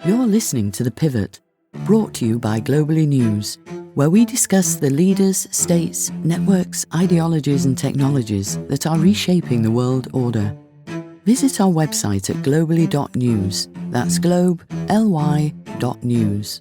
You're listening to The Pivot, brought to you by Globally News, where we discuss the leaders, states, networks, ideologies and technologies that are reshaping the world order. Visit our website at globally.news. That's globe, L-Y, .news.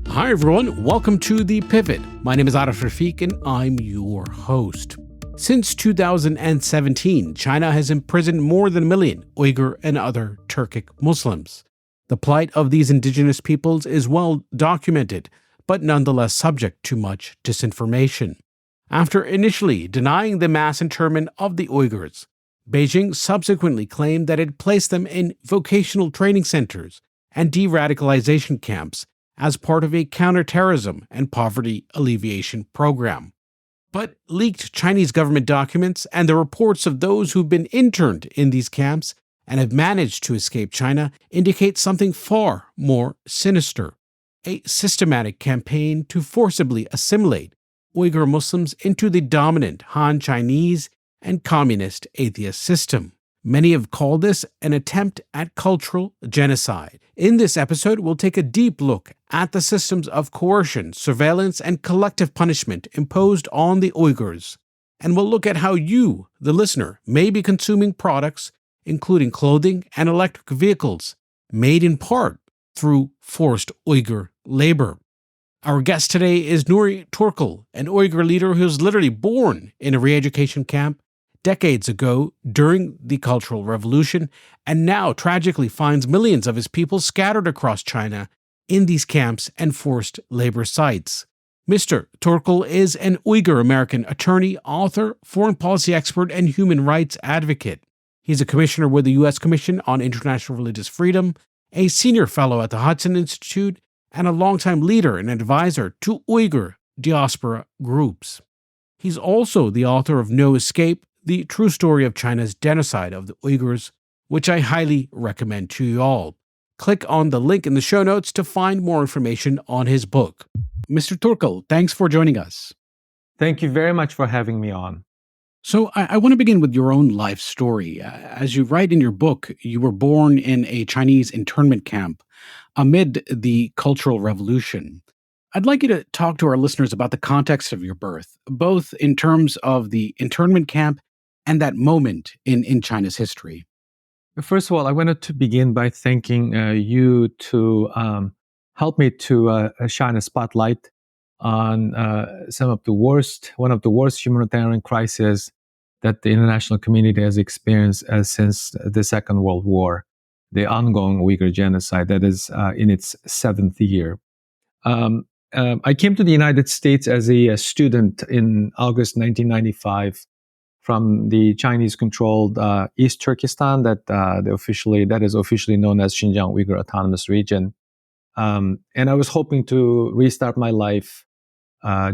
Hi everyone, welcome to The Pivot. My name is Arif Rafiq and I'm your host. Since 2017, China has imprisoned more than 1 million Uyghur and other Turkic Muslims. The plight of these indigenous peoples is well documented, but nonetheless subject to much disinformation. After initially denying the mass internment of the Uyghurs, Beijing subsequently claimed that it placed them in vocational training centers and de-radicalization camps as part of a counterterrorism and poverty alleviation program. But leaked Chinese government documents and the reports of those who've been interned in these camps and have managed to escape China indicate something far more sinister: a systematic campaign to forcibly assimilate Uyghur Muslims into the dominant Han Chinese and communist atheist system. Many have called this an attempt at cultural genocide. In this episode, we'll take a deep look at the systems of coercion, surveillance, and collective punishment imposed on the Uyghurs. And we'll look at how you, the listener, may be consuming products, including clothing and electric vehicles, made in part through forced Uyghur labor. Our guest today is Nury Turkel, an Uyghur leader who was literally born in a re-education camp decades ago during the Cultural Revolution, and now tragically finds millions of his people scattered across China in these camps and forced labor sites. Mr. Turkel is an Uyghur American attorney, author, foreign policy expert, and human rights advocate. He's a commissioner with the U.S. Commission on International Religious Freedom, a senior fellow at the Hudson Institute, and a longtime leader and advisor to Uyghur diaspora groups. He's also the author of No Escape: The True Story of China's Genocide of the Uyghurs, which I highly recommend to you all. Click on the link in the show notes to find more information on his book. Mr. Turkel, thanks for joining us. Thank you very much for having me on. So I want to begin with your own life story. As you write in your book, you were born in a Chinese internment camp amid the Cultural Revolution. I'd like you to talk to our listeners about the context of your birth, both in terms of the internment camp and that moment in China's history. First of all, I wanted to begin by thanking you to help me to shine a spotlight on one of the worst humanitarian crises that the international community has experienced since the Second World War, the ongoing Uyghur genocide that is in its 7th year. I came to the United States as a student in August 1995 from the Chinese-controlled East Turkestan that is officially known as Xinjiang Uyghur Autonomous Region. And I was hoping to restart my life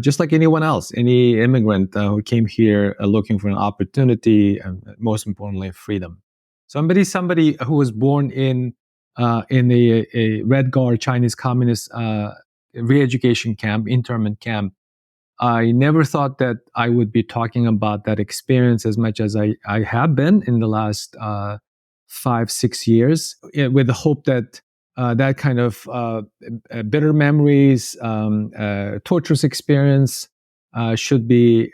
just like anyone else, any immigrant who came here looking for an opportunity and, most importantly, freedom. Somebody who was born in a Red Guard Chinese Communist re-education camp, internment camp. I never thought that I would be talking about that experience as much as I have been in the last 5-6 years, with the hope that that kind of bitter memories, torturous experience should be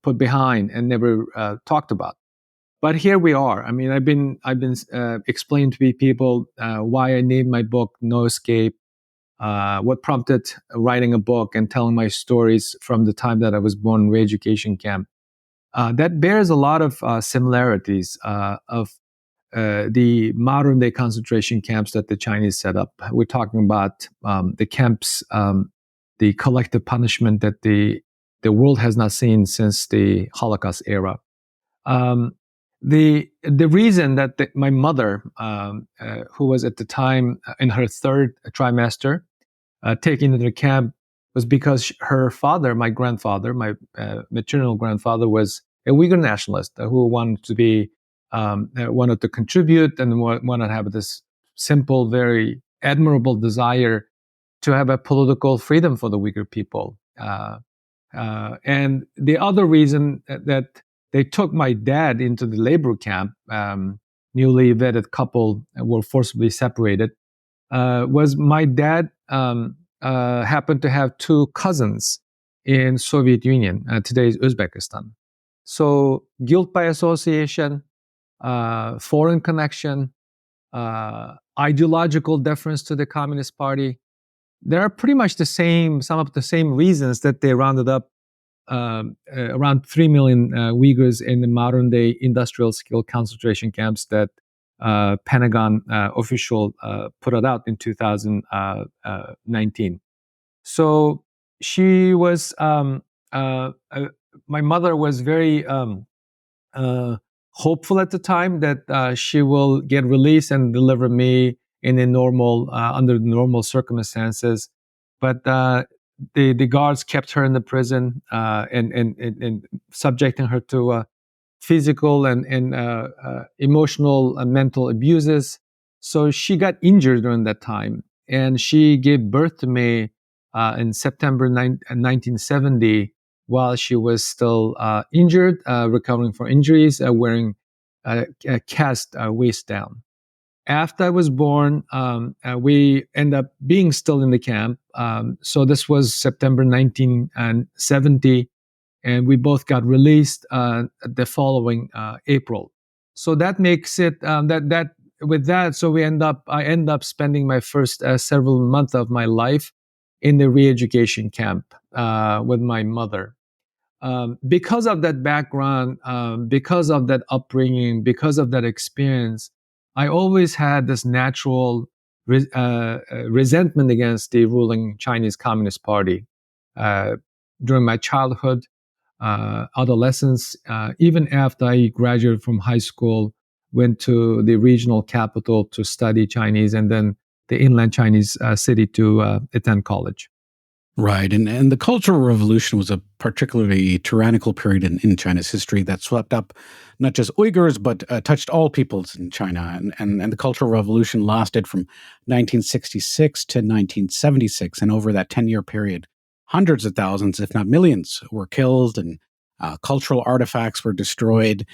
put behind and never talked about. But here we are. I mean, I've been explaining to people why I named my book No Escape. What prompted writing a book and telling my stories from the time that I was born in re-education camp. That bears a lot of similarities of the modern day concentration camps that the Chinese set up. We're talking about the camps, the collective punishment that the world has not seen since the Holocaust era. The reason that my mother, who was at the time in her 3rd trimester, taken into the camp, was because her father, my grandfather, my maternal grandfather, was a Uyghur nationalist who wanted to contribute and wanted to have this simple, very admirable desire to have a political freedom for the Uyghur people. And the other reason that they took my dad into the labor camp. Newly vetted couple were forcibly separated. Was my dad happened to have two cousins in Soviet Union, today's Uzbekistan. So guilt by association, foreign connection, ideological deference to the Communist Party. There are pretty much some of the same reasons that they rounded up around 3 million Uyghurs in the modern day industrial skill concentration camps that Pentagon official put it out in 2019. So she was, my mother was very uh, hopeful at the time that she will get released and deliver me in a normal, under normal circumstances. But the guards kept her in the prison and subjecting her to physical and emotional and mental abuses. So she got injured during that time, and she gave birth to me in September 1970 while she was still injured, recovering from injuries, wearing a cast waist down. After I was born, we end up being still in the camp. So this was September 1970, and we both got released the following April. So that makes it that with that. So I end up spending my first several months of my life in the re-education camp with my mother. Because of that background, because of that upbringing, because of that experience, I always had this natural resentment against the ruling Chinese Communist Party. During my childhood, adolescence, even after I graduated from high school, went to the regional capital to study Chinese, and then the inland Chinese city to attend college. Right. And the Cultural Revolution was a particularly tyrannical period in China's history that swept up not just Uyghurs, but touched all peoples in China. And the Cultural Revolution lasted from 1966 to 1976. And over that 10-year period, hundreds of thousands, if not millions, were killed and cultural artifacts were destroyed.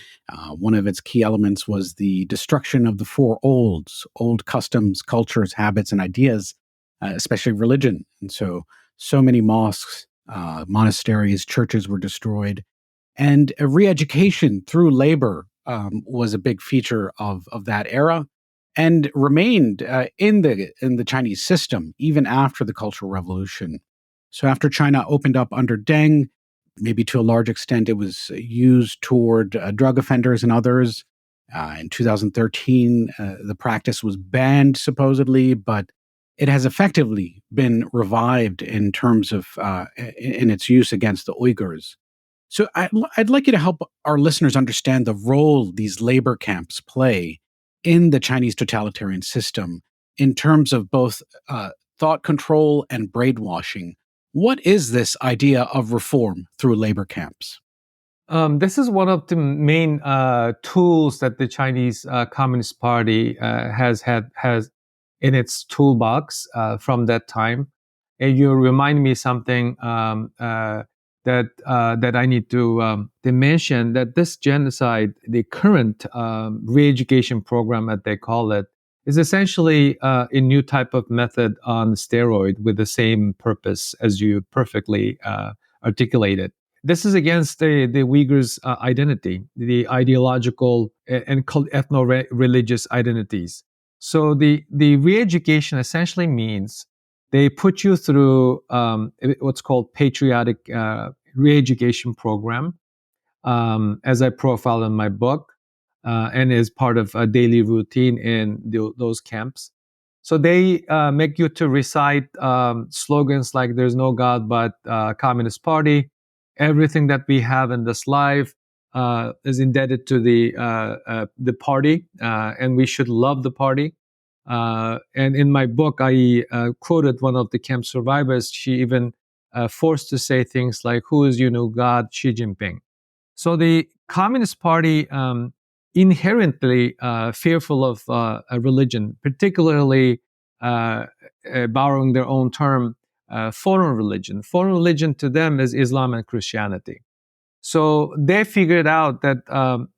One of its key elements was the destruction of the four olds, old customs, cultures, habits, and ideas, especially religion. And so many mosques, monasteries, churches were destroyed. And a re-education through labor was a big feature of that era and remained in the Chinese system even after the Cultural Revolution. So after China opened up under Deng, maybe to a large extent it was used toward drug offenders and others. In 2013, the practice was banned supposedly, but it has effectively been revived in terms of in its use against the Uyghurs. So I'd like you to help our listeners understand the role these labor camps play in the Chinese totalitarian system in terms of both thought control and brainwashing. What is this idea of reform through labor camps? This is one of the main tools that the Chinese Communist Party has in its toolbox from that time. And you remind me something that I need to mention, that this genocide, the current re-education program that they call it, is essentially a new type of method on steroid with the same purpose as you perfectly articulated. This is against the Uyghurs' identity, the ideological and ethno-religious identities. So the re-education essentially means they put you through what's called patriotic re-education program, as I profile in my book, and is part of a daily routine in those camps. So they make you to recite slogans like "There's no God but Communist Party." Everything that we have in this life is indebted to the party, and we should love the party. And in my book, I quoted one of the camp survivors. She even forced to say things like, "Who is your new God, Xi Jinping?" So the Communist Party inherently fearful of a religion, particularly borrowing their own term, foreign religion. Foreign religion to them is Islam and Christianity. So they figured out that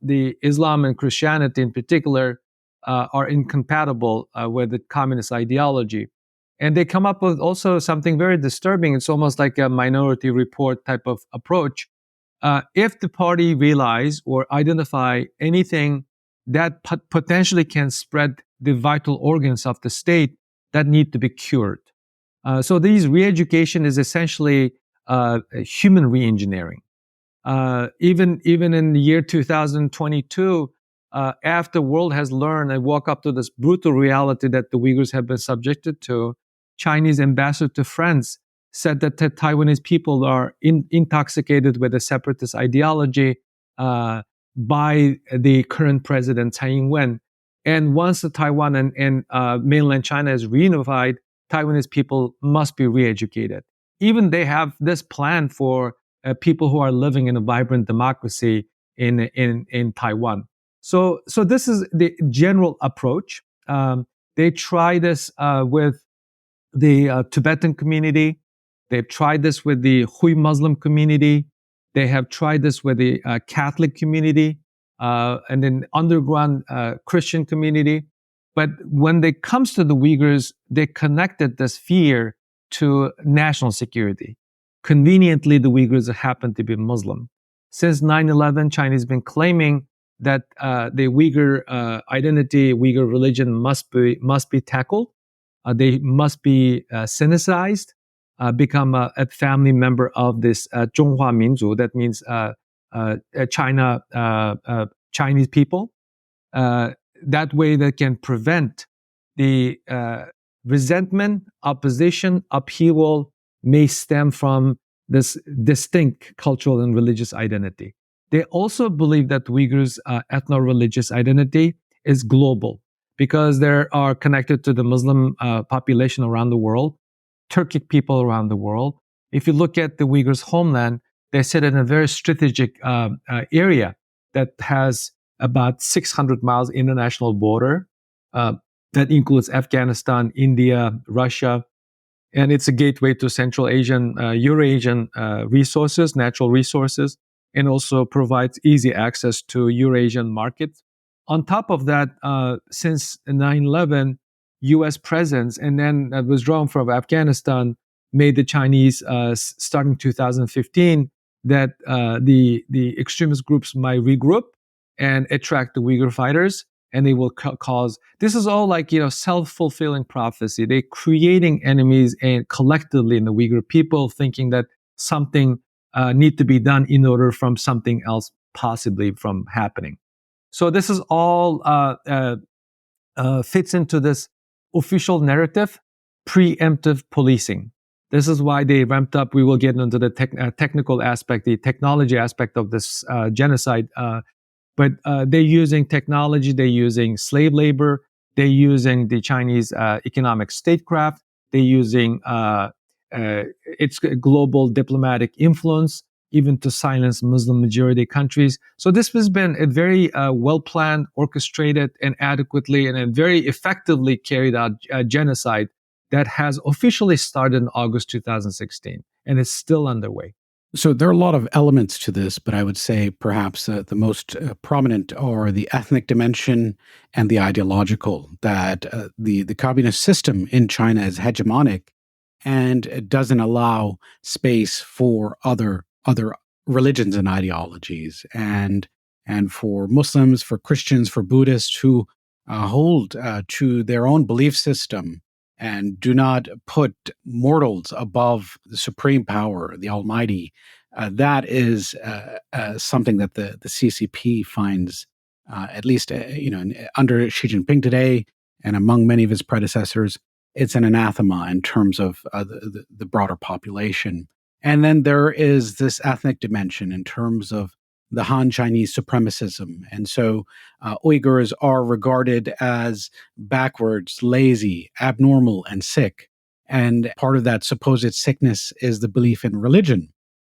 the Islam and Christianity in particular are incompatible with the communist ideology. And they come up with also something very disturbing. It's almost like a minority report type of approach. If the party realize or identify anything that potentially can spread the vital organs of the state that need to be cured. So these re-education is essentially human re-engineering. Even in the year 2022, after the world has learned and woke up to this brutal reality that the Uyghurs have been subjected to, Chinese ambassador to France said that the Taiwanese people are intoxicated with a separatist ideology by the current president Tsai Ing-wen. And once the Taiwan and mainland China is reunified, Taiwanese people must be re-educated. Even they have this plan for people who are living in a vibrant democracy in Taiwan. So this is the general approach. They try this with the Tibetan community. They've tried this with the Hui Muslim community. They have tried this with the Catholic community and then underground Christian community. But when it comes to the Uyghurs, they connected this fear to national security. Conveniently, the Uyghurs happen to be Muslim. Since 9/11, China has been claiming that the Uyghur identity, Uyghur religion must be tackled. They must be sinicized, become a family member of this Zhonghua Minzu. That means Chinese people. That way, they can prevent the resentment, opposition, upheaval may stem from this distinct cultural and religious identity. They also believe that Uyghurs' ethno-religious identity is global because they are connected to the Muslim population around the world, Turkic people around the world. If you look at the Uyghurs' homeland, they sit in a very strategic area that has about 600 miles international border. That includes Afghanistan, India, Russia, and it's a gateway to Central Asian, Eurasian resources, natural resources, and also provides easy access to Eurasian markets. On top of that, since 9/11, U.S. presence and then withdrawal from Afghanistan made the Chinese, starting 2015, that the extremist groups might regroup and attract the Uyghur fighters, and they will cause. This is all like self-fulfilling prophecy. They're creating enemies and collectively in the Uyghur people, thinking that something need to be done in order from something else possibly from happening. So this is all fits into this official narrative, preemptive policing. This is why they ramped up. We will get into the technical aspect, the technology aspect of this genocide. But they're using technology, they're using slave labor, they're using the Chinese economic statecraft, they're using its global diplomatic influence, even to silence Muslim majority countries. So this has been a very well-planned, orchestrated, and adequately and very effectively carried out genocide that has officially started in August 2016 and is still underway. So there are a lot of elements to this, but I would say perhaps the most prominent are the ethnic dimension and the ideological, that the communist system in China is hegemonic and it doesn't allow space for other religions and ideologies. And for Muslims, for Christians, for Buddhists who hold to their own belief system and do not put mortals above the supreme power, the Almighty. That is something that the CCP finds, at least under Xi Jinping today, and among many of his predecessors, it's an anathema in terms of the broader population. And then there is this ethnic dimension in terms of the Han Chinese supremacism. And so Uyghurs are regarded as backwards, lazy, abnormal, and sick. And part of that supposed sickness is the belief in religion.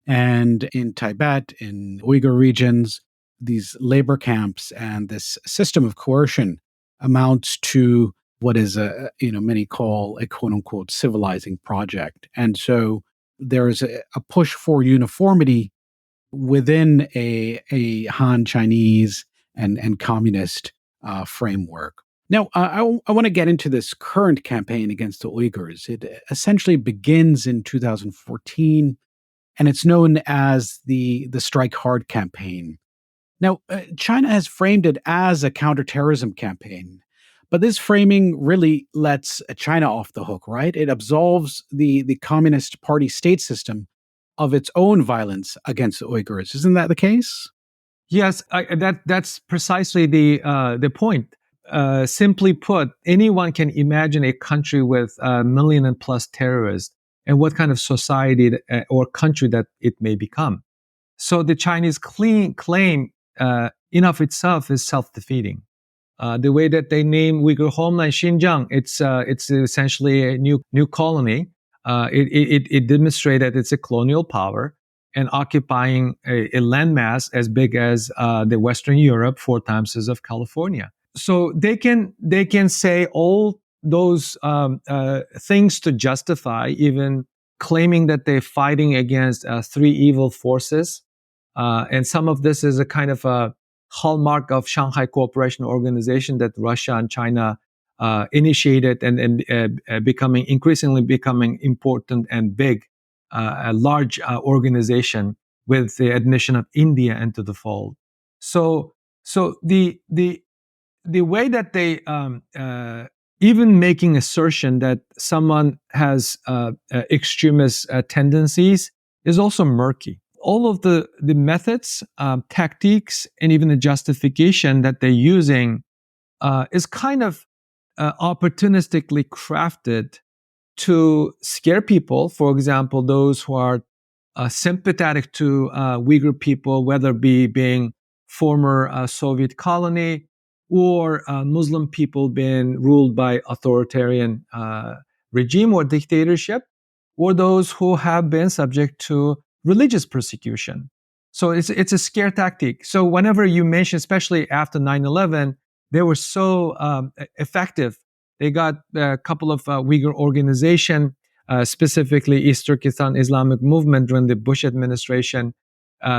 And in Tibet, in Uyghur regions, these labor camps and this system of coercion amounts to what is many call a quote unquote civilizing project. And so there is a push for uniformity within a Han Chinese and communist framework. Now, I want to get into this current campaign against the Uyghurs. It essentially begins in 2014, and it's known as the Strike Hard campaign. Now, China has framed it as a counterterrorism campaign, but this framing really lets China off the hook, right? It absolves the Communist Party state system of its own violence against the Uyghurs. Isn't that the case? Yes, that's precisely the point. Simply put, anyone can imagine a country with a million and plus terrorists and what kind of society or country that it may become. So the Chinese claim in of itself is self-defeating. The way that they name Uyghur homeland Xinjiang, it's essentially a new colony. It demonstrated that it's a colonial power and occupying a landmass as big as the Western Europe, 4 times as of California. So they can say all those things to justify even claiming that they're fighting against three evil forces, and some of this is a kind of a hallmark of Shanghai Cooperation Organization that Russia and China initiated and becoming increasingly becoming important and big, a large organization with the admission of India into the fold. So the way that they even making assertion that someone has extremist tendencies is also murky. All of the methods, tactics, and even the justification that they're using is kind of opportunistically crafted to scare people. For example, those who are sympathetic to Uyghur people, whether be being former Soviet colony or Muslim people being ruled by authoritarian regime or dictatorship, or those who have been subject to religious persecution. So it's a scare tactic. So whenever you mention, especially after 9/11, they were so effective. They got a couple of Uyghur organization, specifically East Turkestan Islamic Movement during the Bush administration,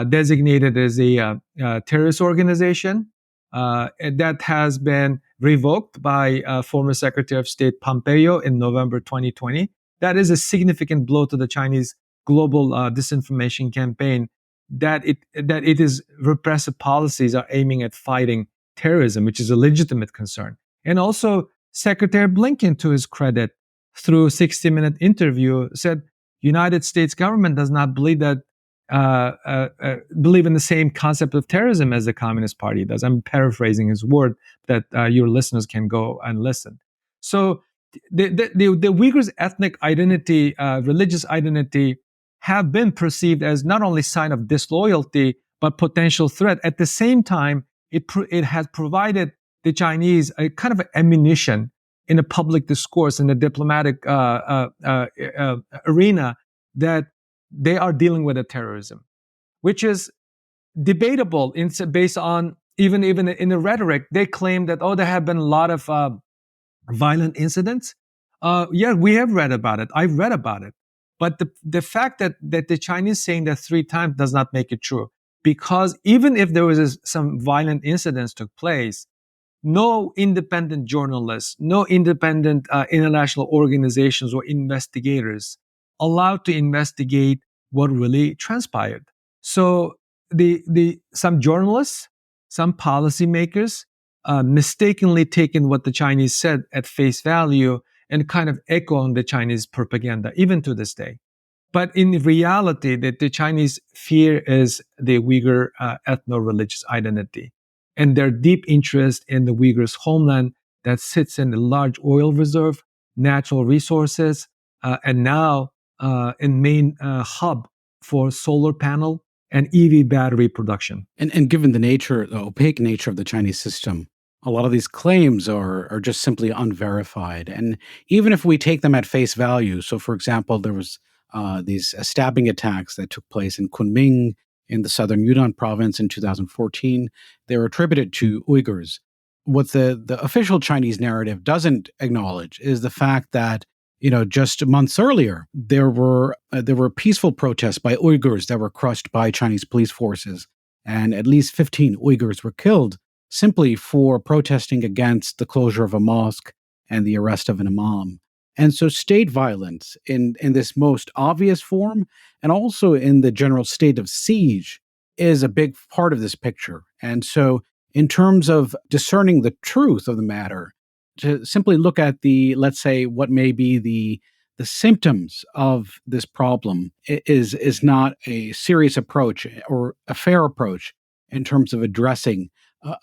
designated as a terrorist organization. That has been revoked by former Secretary of State Pompeo in November 2020. That is a significant blow to the Chinese global disinformation campaign. That it is repressive policies are aiming at fighting terrorism, which is a legitimate concern. And also, Secretary Blinken, to his credit, through a 60-minute interview, said United States government does not believe that believe in the same concept of terrorism as the Communist Party does. I'm paraphrasing his word that your listeners can go and listen. So the Uyghurs' ethnic identity, religious identity, have been perceived as not only sign of disloyalty but potential threat. At the same time, it has provided the Chinese a kind of ammunition in a public discourse in the diplomatic arena that they are dealing with a terrorism, which is debatable based on even in the rhetoric. They claim that, there have been a lot of violent incidents. Yeah, we have read about it. I've read about it. But the fact that the Chinese saying that 3 times does not make it true. Because even if there was some violent incidents took place, no independent journalists, no independent international organizations or investigators allowed to investigate what really transpired. So some journalists, some policymakers mistakenly taken what the Chinese said at face value and kind of echoing the Chinese propaganda, even to this day. But in reality, the Chinese fear is the Uyghur ethno-religious identity and their deep interest in the Uyghurs' homeland that sits in a large oil reserve, natural resources, and now in main hub for solar panel and EV battery production. And given the opaque nature of the Chinese system, a lot of these claims are just simply unverified. And even if we take them at face value, so for example, there was these stabbing attacks that took place in Kunming in the southern Yunnan province in 2014. They were attributed to Uyghurs. What the official Chinese narrative doesn't acknowledge is the fact that just months earlier, there were peaceful protests by Uyghurs that were crushed by Chinese police forces, and at least 15 Uyghurs were killed simply for protesting against the closure of a mosque and the arrest of an imam. And so, state violence in this most obvious form, and also in the general state of siege, is a big part of this picture. And so, in terms of discerning the truth of the matter, to simply look at let's say, what may be the symptoms of this problem is not a serious approach or a fair approach in terms of addressing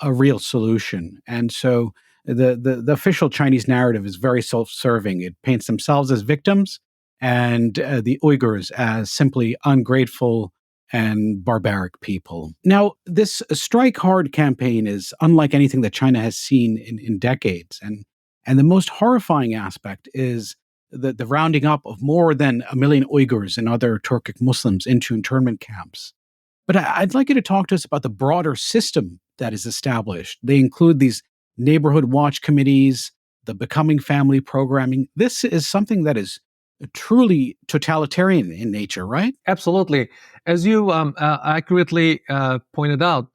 a real solution. And so the official Chinese narrative is very self-serving. It paints themselves as victims and the Uyghurs as simply ungrateful and barbaric people. Now, this Strike Hard campaign is unlike anything that China has seen in decades. And the most horrifying aspect is the rounding up of more than 1 million Uyghurs and other Turkic Muslims into internment camps. But I'd like you to talk to us about the broader system that is established. They include these neighborhood watch committees, the Becoming Family programming. This is something that is truly totalitarian in nature, right? Absolutely. As you accurately pointed out,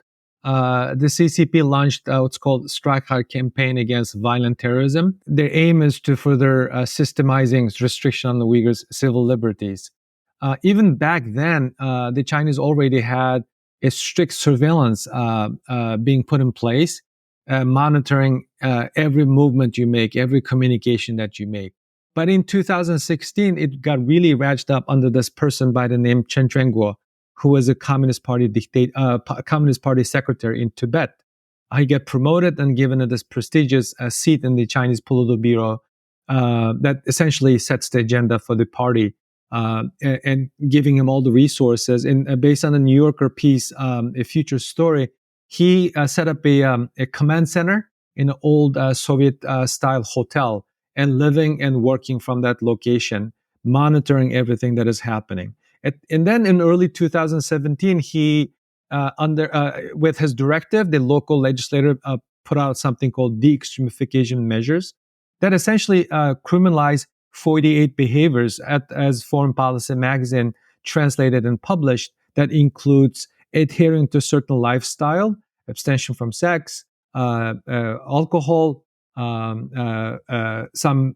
the CCP launched what's called Strike Hard campaign against violent terrorism. Their aim is to further systemizing restriction on the Uyghurs' civil liberties. Even back then, the Chinese already had a strict surveillance being put in place, monitoring every movement you make, every communication that you make. But in 2016, it got really ratcheted up under this person by the name Chen Quanguo, who was a Communist Party Communist Party secretary in Tibet. He got promoted and given this prestigious seat in the Chinese Politburo that essentially sets the agenda for the party, and giving him all the resources. And based on the New Yorker piece, A Future Story, he set up a command center in an old Soviet-style hotel, and living and working from that location, monitoring everything that is happening. And then in early 2017, he, with his directive, the local legislator put out something called de-extremification measures that essentially criminalize 48 behaviors, as Foreign Policy magazine translated and published, that includes adhering to a certain lifestyle, abstention from sex, alcohol, some,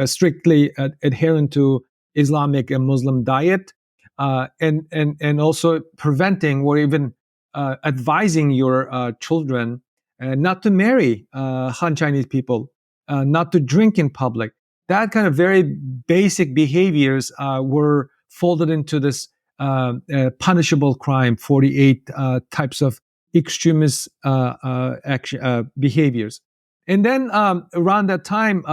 strictly adherent to Islamic and Muslim diet, and also preventing or even advising your children not to marry Han Chinese people, not to drink in public. That kind of very basic behaviors were folded into this punishable crime, 48 types of extremist behaviors. And then around that time,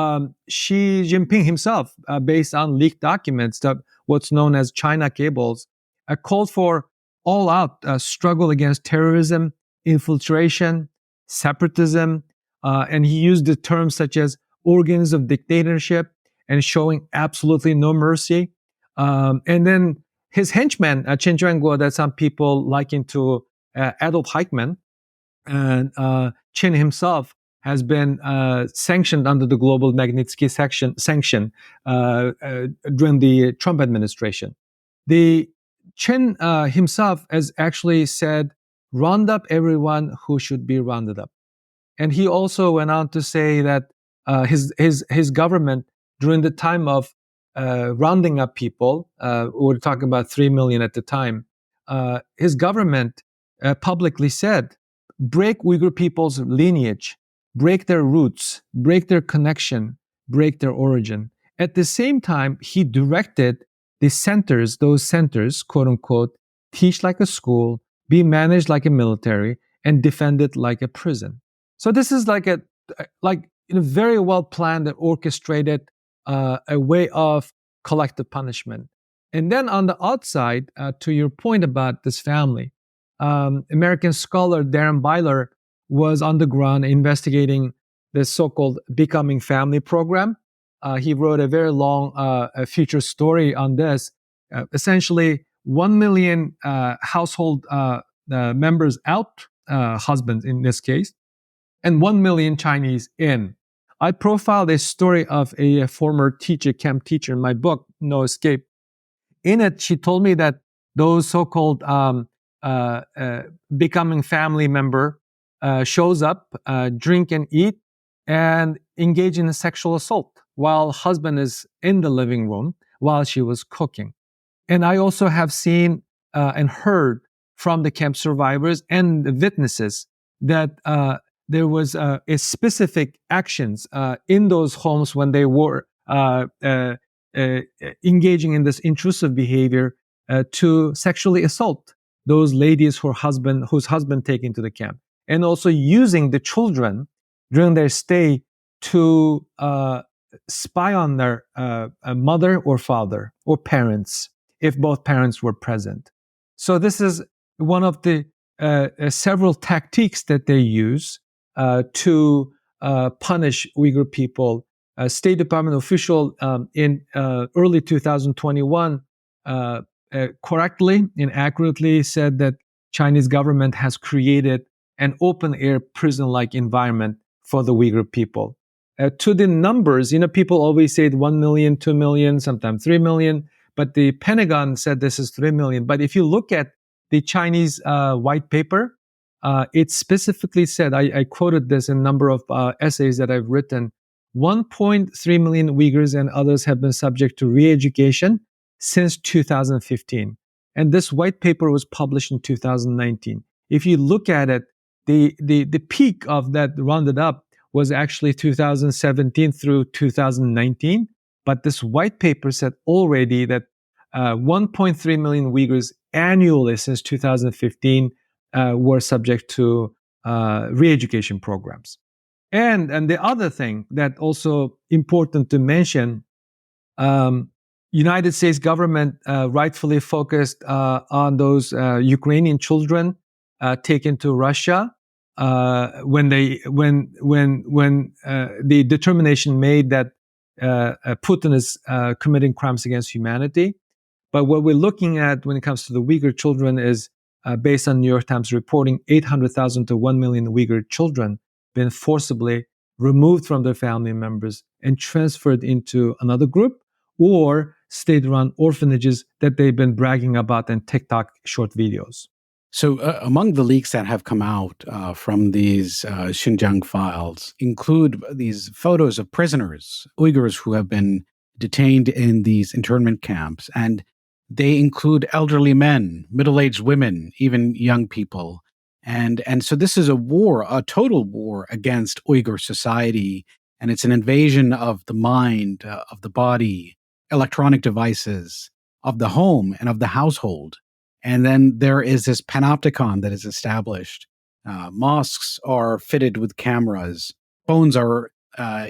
Xi Jinping himself, based on leaked documents, what's known as China cables, called for all-out struggle against terrorism, infiltration, separatism, and he used the terms such as organs of dictatorship and showing absolutely no mercy. And then his henchman, Chen Quanguo, that some people liken to Adolf Eichmann, and Chen himself has been sanctioned under the global Magnitsky sanction during the Trump administration. The Chen himself has actually said, round up everyone who should be rounded up. And he also went on to say that his government, during the time of rounding up people, we're talking about 3 million at the time, his government publicly said, break Uyghur people's lineage, break their roots, break their connection, break their origin. At the same time, he directed the centers, those centers, quote unquote, teach like a school, be managed like a military, and defended like a prison. So this is like a very well planned and orchestrated a way of collective punishment. And then on the outside, to your point about this family, American scholar Darren Byler was on the ground investigating the so-called Becoming Family program. He wrote a very long future story on this. Essentially, 1 million household members out, husbands in this case, and 1 million Chinese in. I profiled a story of a former camp teacher in my book, No Escape. In it, she told me that those so-called becoming family member shows up, drink and eat, and engage in a sexual assault while husband is in the living room while she was cooking. And I also have seen and heard from the camp survivors and the witnesses that there was a specific actions in those homes when they were engaging in this intrusive behavior to sexually assault those ladies whose husband taken to the camp, and also using the children during their stay to spy on their mother or father or parents if both parents were present. So this is one of the several tactics that they use to punish Uyghur people. State Department official in early 2021 correctly and accurately said that Chinese government has created an open-air prison-like environment for the Uyghur people. To the numbers, people always say 1 million, 2 million, sometimes 3 million, but the Pentagon said this is 3 million. But if you look at the Chinese white paper, it specifically said, I quoted this in a number of essays that I've written, 1.3 million Uyghurs and others have been subject to re-education since 2015. And this white paper was published in 2019. If you look at it, the peak of that rounded up was actually 2017 through 2019. But this white paper said already that 1.3 million Uyghurs annually since 2015 were subject to re-education programs. And the other thing that also important to mention, United States government rightfully focused on those Ukrainian children taken to Russia when the determination made that Putin is committing crimes against humanity. But what we're looking at when it comes to the Uyghur children is based on New York Times reporting, 800,000 to 1 million Uyghur children been forcibly removed from their family members and transferred into another group or state-run orphanages that they've been bragging about in TikTok short videos. So among the leaks that have come out from these Xinjiang files include these photos of prisoners, Uyghurs who have been detained in these internment camps. And they include elderly men, middle-aged women, even young people. And so this is a war, a total war against Uyghur society. And it's an invasion of the mind, of the body, electronic devices, of the home and of the household. And then there is this panopticon that is established. Mosques are fitted with cameras. Phones are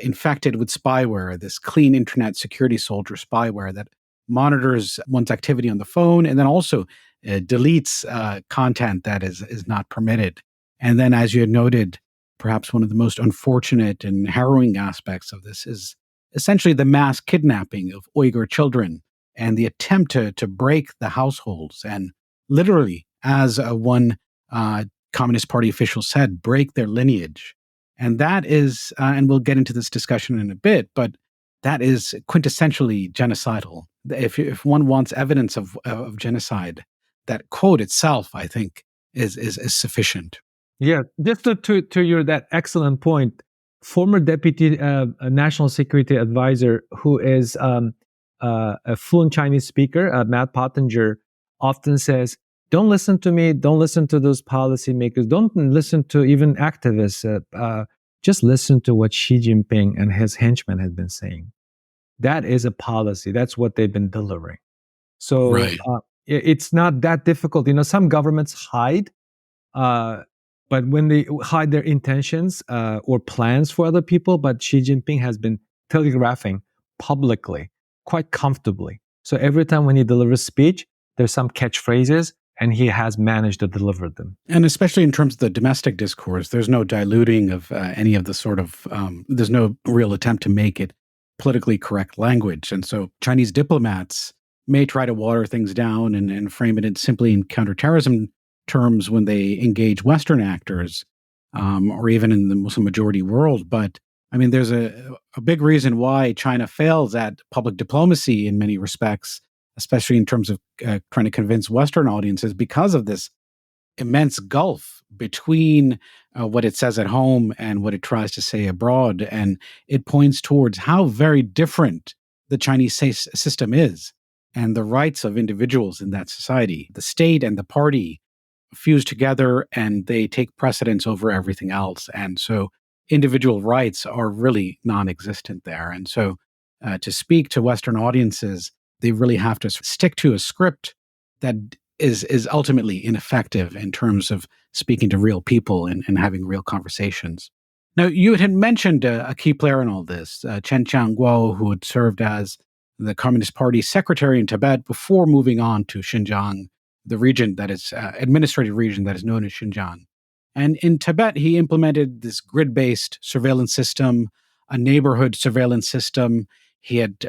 infected with spyware, this clean internet security soldier spyware that monitors one's activity on the phone and then also deletes content that is not permitted. And then, as you had noted, perhaps one of the most unfortunate and harrowing aspects of this is essentially the mass kidnapping of Uyghur children and the attempt to break the households and literally, as one Communist Party official said, break their lineage. And that is, and we'll get into this discussion in a bit, but that is quintessentially genocidal. If one wants evidence of genocide, that quote itself, I think, is sufficient. Yeah, just to your that excellent point, former deputy national security advisor who is a fluent Chinese speaker, Matt Pottinger, often says, don't listen to me, don't listen to those policymakers, don't listen to even activists, just listen to what Xi Jinping and his henchmen have been saying. That is a policy. That's what they've been delivering. So right. It's not that difficult. Some governments hide, but when they hide their intentions or plans for other people, but Xi Jinping has been telegraphing publicly, quite comfortably. So every time when he delivers speech, there's some catchphrases, and he has managed to deliver them. And especially in terms of the domestic discourse, there's no diluting of any of the sort of, there's no real attempt to make it politically correct language. And so Chinese diplomats may try to water things down and frame it simply in counterterrorism terms when they engage Western actors, or even in the Muslim majority world. But I mean, there's a big reason why China fails at public diplomacy in many respects, especially in terms of trying to convince Western audiences because of this immense gulf between what it says at home and what it tries to say abroad. And it points towards how very different the Chinese system is and the rights of individuals in that society. The state and the party fuse together and they take precedence over everything else. And so individual rights are really non existent there. And so to speak to Western audiences, they really have to stick to a script that is ultimately ineffective in terms of speaking to real people and having real conversations. Now, you had mentioned a key player in all this, Chen Qianguo, who had served as the Communist Party secretary in Tibet before moving on to Xinjiang, the region that is administrative region that is known as Xinjiang. And in Tibet, he implemented this grid-based surveillance system, a neighborhood surveillance system. He had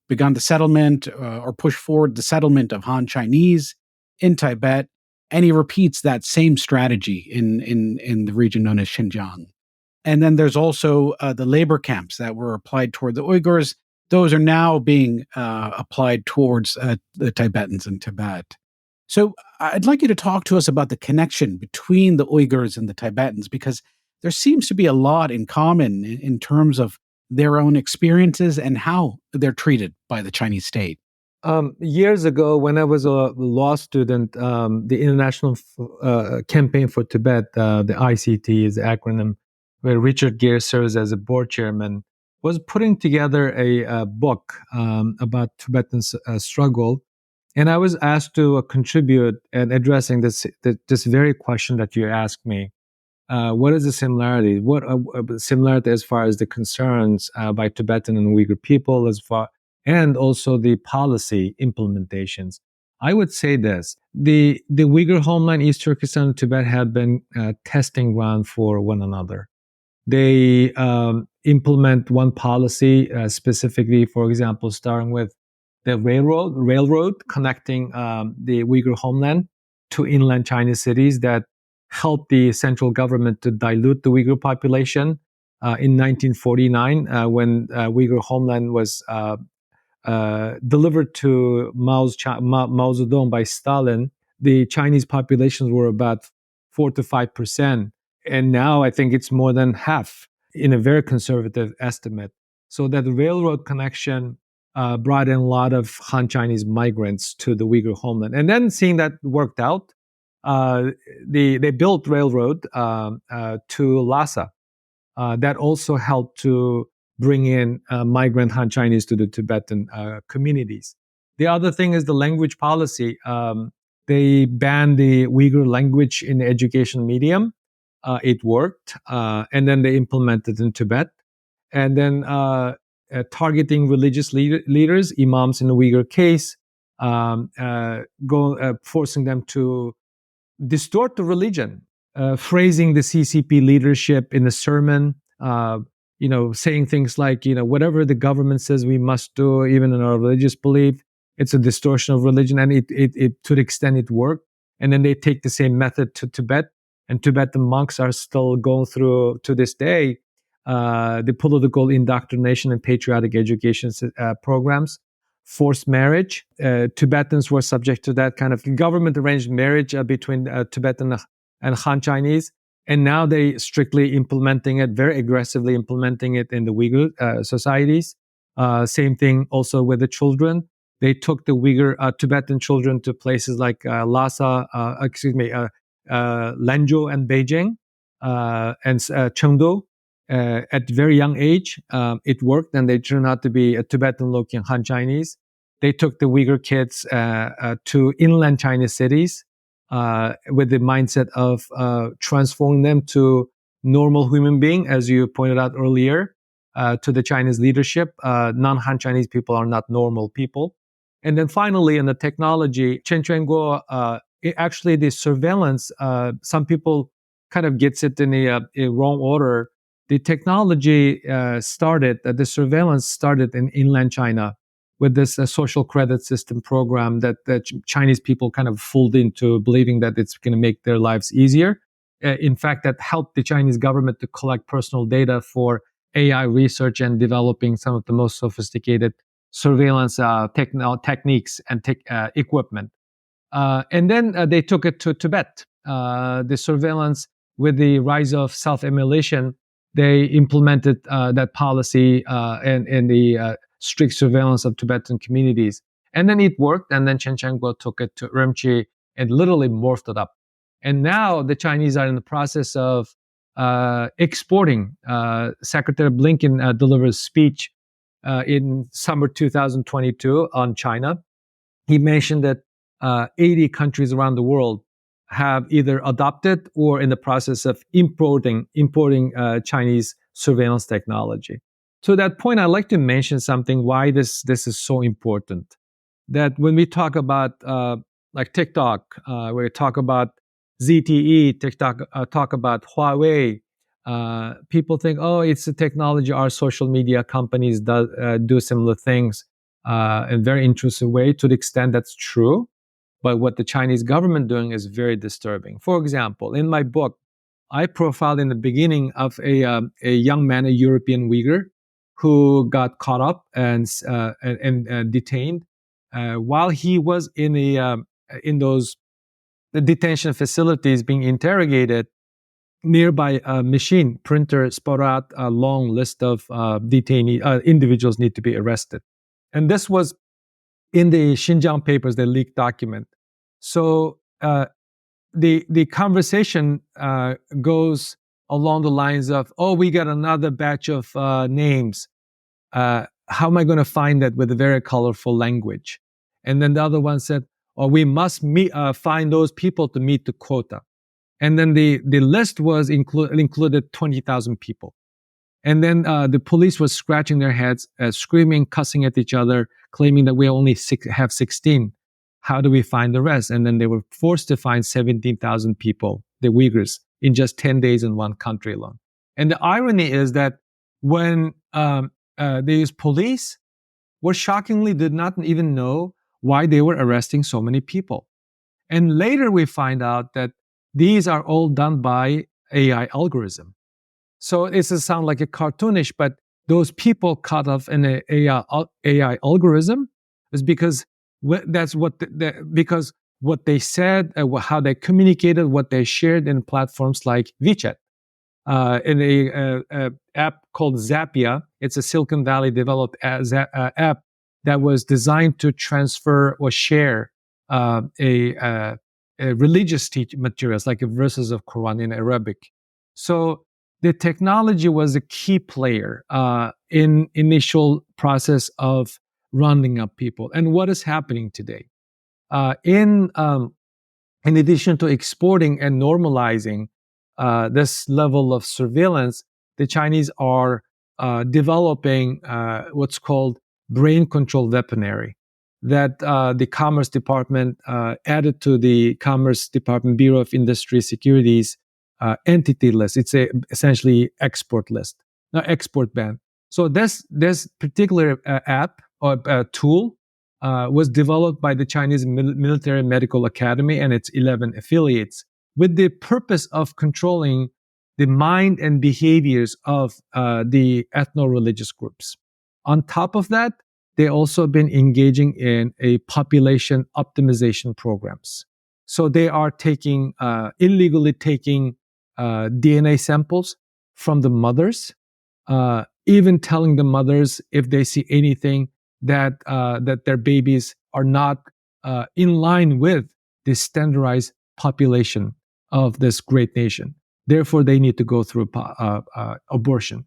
begun the settlement or pushed forward the settlement of Han Chinese in Tibet, and he repeats that same strategy in the region known as Xinjiang. And then there's also the labor camps that were applied toward the Uyghurs. Those are now being applied towards the Tibetans in Tibet. So I'd like you to talk to us about the connection between the Uyghurs and the Tibetans, because there seems to be a lot in common in terms of their own experiences and how they're treated by the Chinese state. Years ago, when I was a law student, the International Campaign for Tibet, the ICT is the acronym, where Richard Gere serves as a board chairman, was putting together a book about Tibetan struggle. And I was asked to contribute in addressing this very question that you asked me. What is the similarity? What similarity as far as the concerns by Tibetan and Uyghur people, and also the policy implementations? I would say this: the Uyghur homeland, East Turkestan, and Tibet have been testing ground for one another. They implement one policy specifically, for example, starting with the railroad connecting the Uyghur homeland to inland Chinese cities that helped the central government to dilute the Uyghur population. In 1949, when Uyghur homeland was delivered to Mao Zedong by Stalin, the Chinese populations were about 4 to 5%. And now I think it's more than half in a very conservative estimate. So that railroad connection brought in a lot of Han Chinese migrants to the Uyghur homeland. And then seeing that worked out, they built railroad to Lhasa. That also helped to bring in migrant Han Chinese to the Tibetan communities. The other thing is the language policy. They banned the Uyghur language in the education medium. It worked. And then they implemented in Tibet. And then targeting religious leaders, imams in the Uyghur case, forcing them to distort the religion, phrasing the CCP leadership in the sermon, saying things like, whatever the government says we must do, even in our religious belief, it's a distortion of religion. And it to the extent it worked. And then they take the same method to Tibet, and Tibetan monks are still going through, to this day, the political indoctrination and patriotic education programs. Forced marriage. Tibetans were subject to that kind of government arranged marriage between Tibetan and Han Chinese. And now they strictly implementing it, very aggressively implementing it in the Uyghur societies. Same thing also with the children. They took the Uyghur Tibetan children to places like Lhasa, Lanzhou and Beijing, and Chengdu. At very young age, it worked, and they turned out to be a Tibetan-looking Han Chinese. They took the Uyghur kids to inland Chinese cities with the mindset of transforming them to normal human being, as you pointed out earlier, to the Chinese leadership. Non-Han Chinese people are not normal people. And then finally, in the technology, Chen Chuanguo, actually the surveillance, some people kind of gets it in a wrong order. The technology the surveillance started in inland China with this social credit system program that Chinese people kind of fooled into believing that it's going to make their lives easier. in fact, that helped the Chinese government to collect personal data for AI research and developing some of the most sophisticated surveillance techniques and equipment. And then they took it to Tibet. The surveillance, with the rise of self-immolation, they implemented that policy and the strict surveillance of Tibetan communities. And then it worked, and then Chen Changguo took it to Urumqi and literally morphed it up. And now the Chinese are in the process of exporting. Secretary Blinken delivered a speech in summer 2022 on China. He mentioned that 80 countries around the world have either adopted or in the process of importing Chinese surveillance technology. To that point, I'd like to mention something why this is so important. That when we talk about like TikTok, we talk about ZTE, TikTok, talk about Huawei. People think, oh, it's a technology. Our social media companies do similar things in a very intrusive way. To the extent that's true, but what the Chinese government doing is very disturbing. For example, in my book, I profiled in the beginning of a young man, a European Uyghur, who got caught up and detained while he was in those detention facilities being interrogated. Nearby machine printer spelled out a long list of individuals need to be arrested, and this was in the Xinjiang papers, the leaked document. So the conversation goes along the lines of, "Oh, we got another batch of names. How am I going to find that with a very colorful language?" And then the other one said, "Oh, we must find those people to meet the quota." And then the list was included 20,000 people. And then the police was scratching their heads, screaming, cussing at each other, claiming that we only have 16. How do we find the rest? And then they were forced to find 17,000 people, the Uyghurs, in just 10 days in one country alone. And the irony is that when these police were shockingly did not even know why they were arresting so many people. And later we find out that these are all done by AI algorithm. So it doesn't sound like a cartoonish, but those people caught off in an AI algorithm is because that's because what they said, how they communicated, what they shared in platforms like WeChat. In a app called Zappia, it's a Silicon Valley developed app that was designed to transfer or share religious materials like verses of Quran in Arabic. So the technology was a key player in initial process of rounding up people. And what is happening today? In addition to exporting and normalizing this level of surveillance, the Chinese are developing what's called brain control weaponry that the Commerce Department added to the Commerce Department Bureau of Industry Securities entity list. It's essentially export list, no export ban. So this particular app or tool was developed by the Chinese Military Medical Academy and its 11 affiliates with the purpose of controlling the mind and behaviors of the ethno-religious groups. On top of that, they also have been engaging in a population optimization programs. So they are illegally taking DNA samples from the mothers, even telling the mothers if they see anything that their babies are not in line with the standardized population of this great nation. Therefore, they need to go through abortion.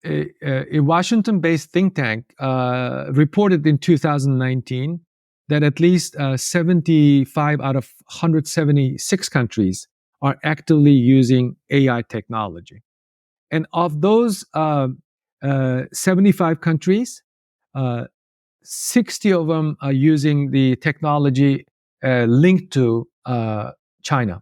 A Washington-based think tank reported in 2019 that at least 75 out of 176 countries are actively using AI technology. And of those 75 countries, 60 of them are using the technology linked to China.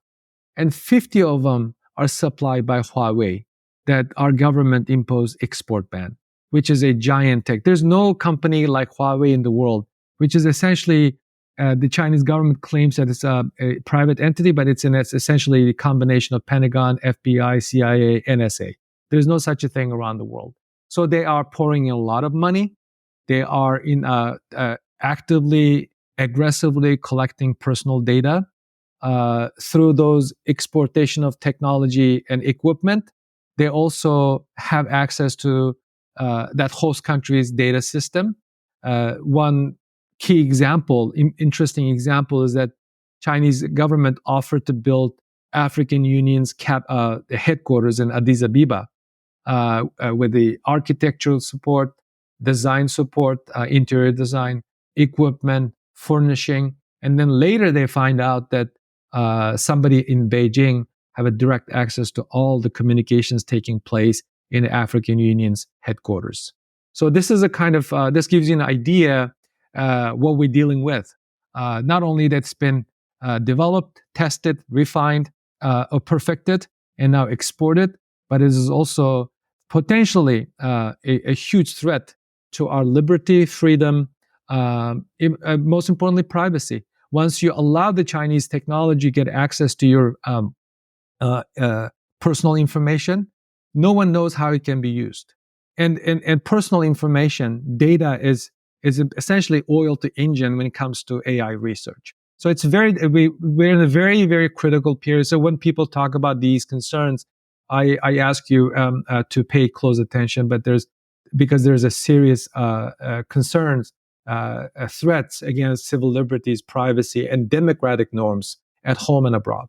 And 50 of them are supplied by Huawei that our government imposed export ban, which is a giant tech. There's no company like Huawei in the world, which is essentially The Chinese government claims that it's a private entity, but it's essentially a combination of Pentagon, FBI, CIA, NSA. There's no such a thing around the world. So they are pouring in a lot of money. They are actively, aggressively collecting personal data through those exportation of technology and equipment. They also have access to that host country's data system. One key example, interesting example, is that Chinese government offered to build African Union's headquarters in Addis Ababa with the architectural support, design support, interior design, equipment, furnishing, and then later they find out that somebody in Beijing have a direct access to all the communications taking place in the African Union's headquarters. So this is a kind of this gives you an idea what we're dealing with. Not only that's been developed, tested, refined, or perfected, and now exported, but it is also potentially a huge threat to our liberty, freedom, most importantly, privacy. Once you allow the Chinese technology get access to your personal information, no one knows how it can be used. And personal information, data is essentially oil to engine when it comes to AI research. So it's we're in a very, very critical period. So when people talk about these concerns, I ask you to pay close attention, but because there's a serious concerns, threats against civil liberties, privacy, and democratic norms at home and abroad.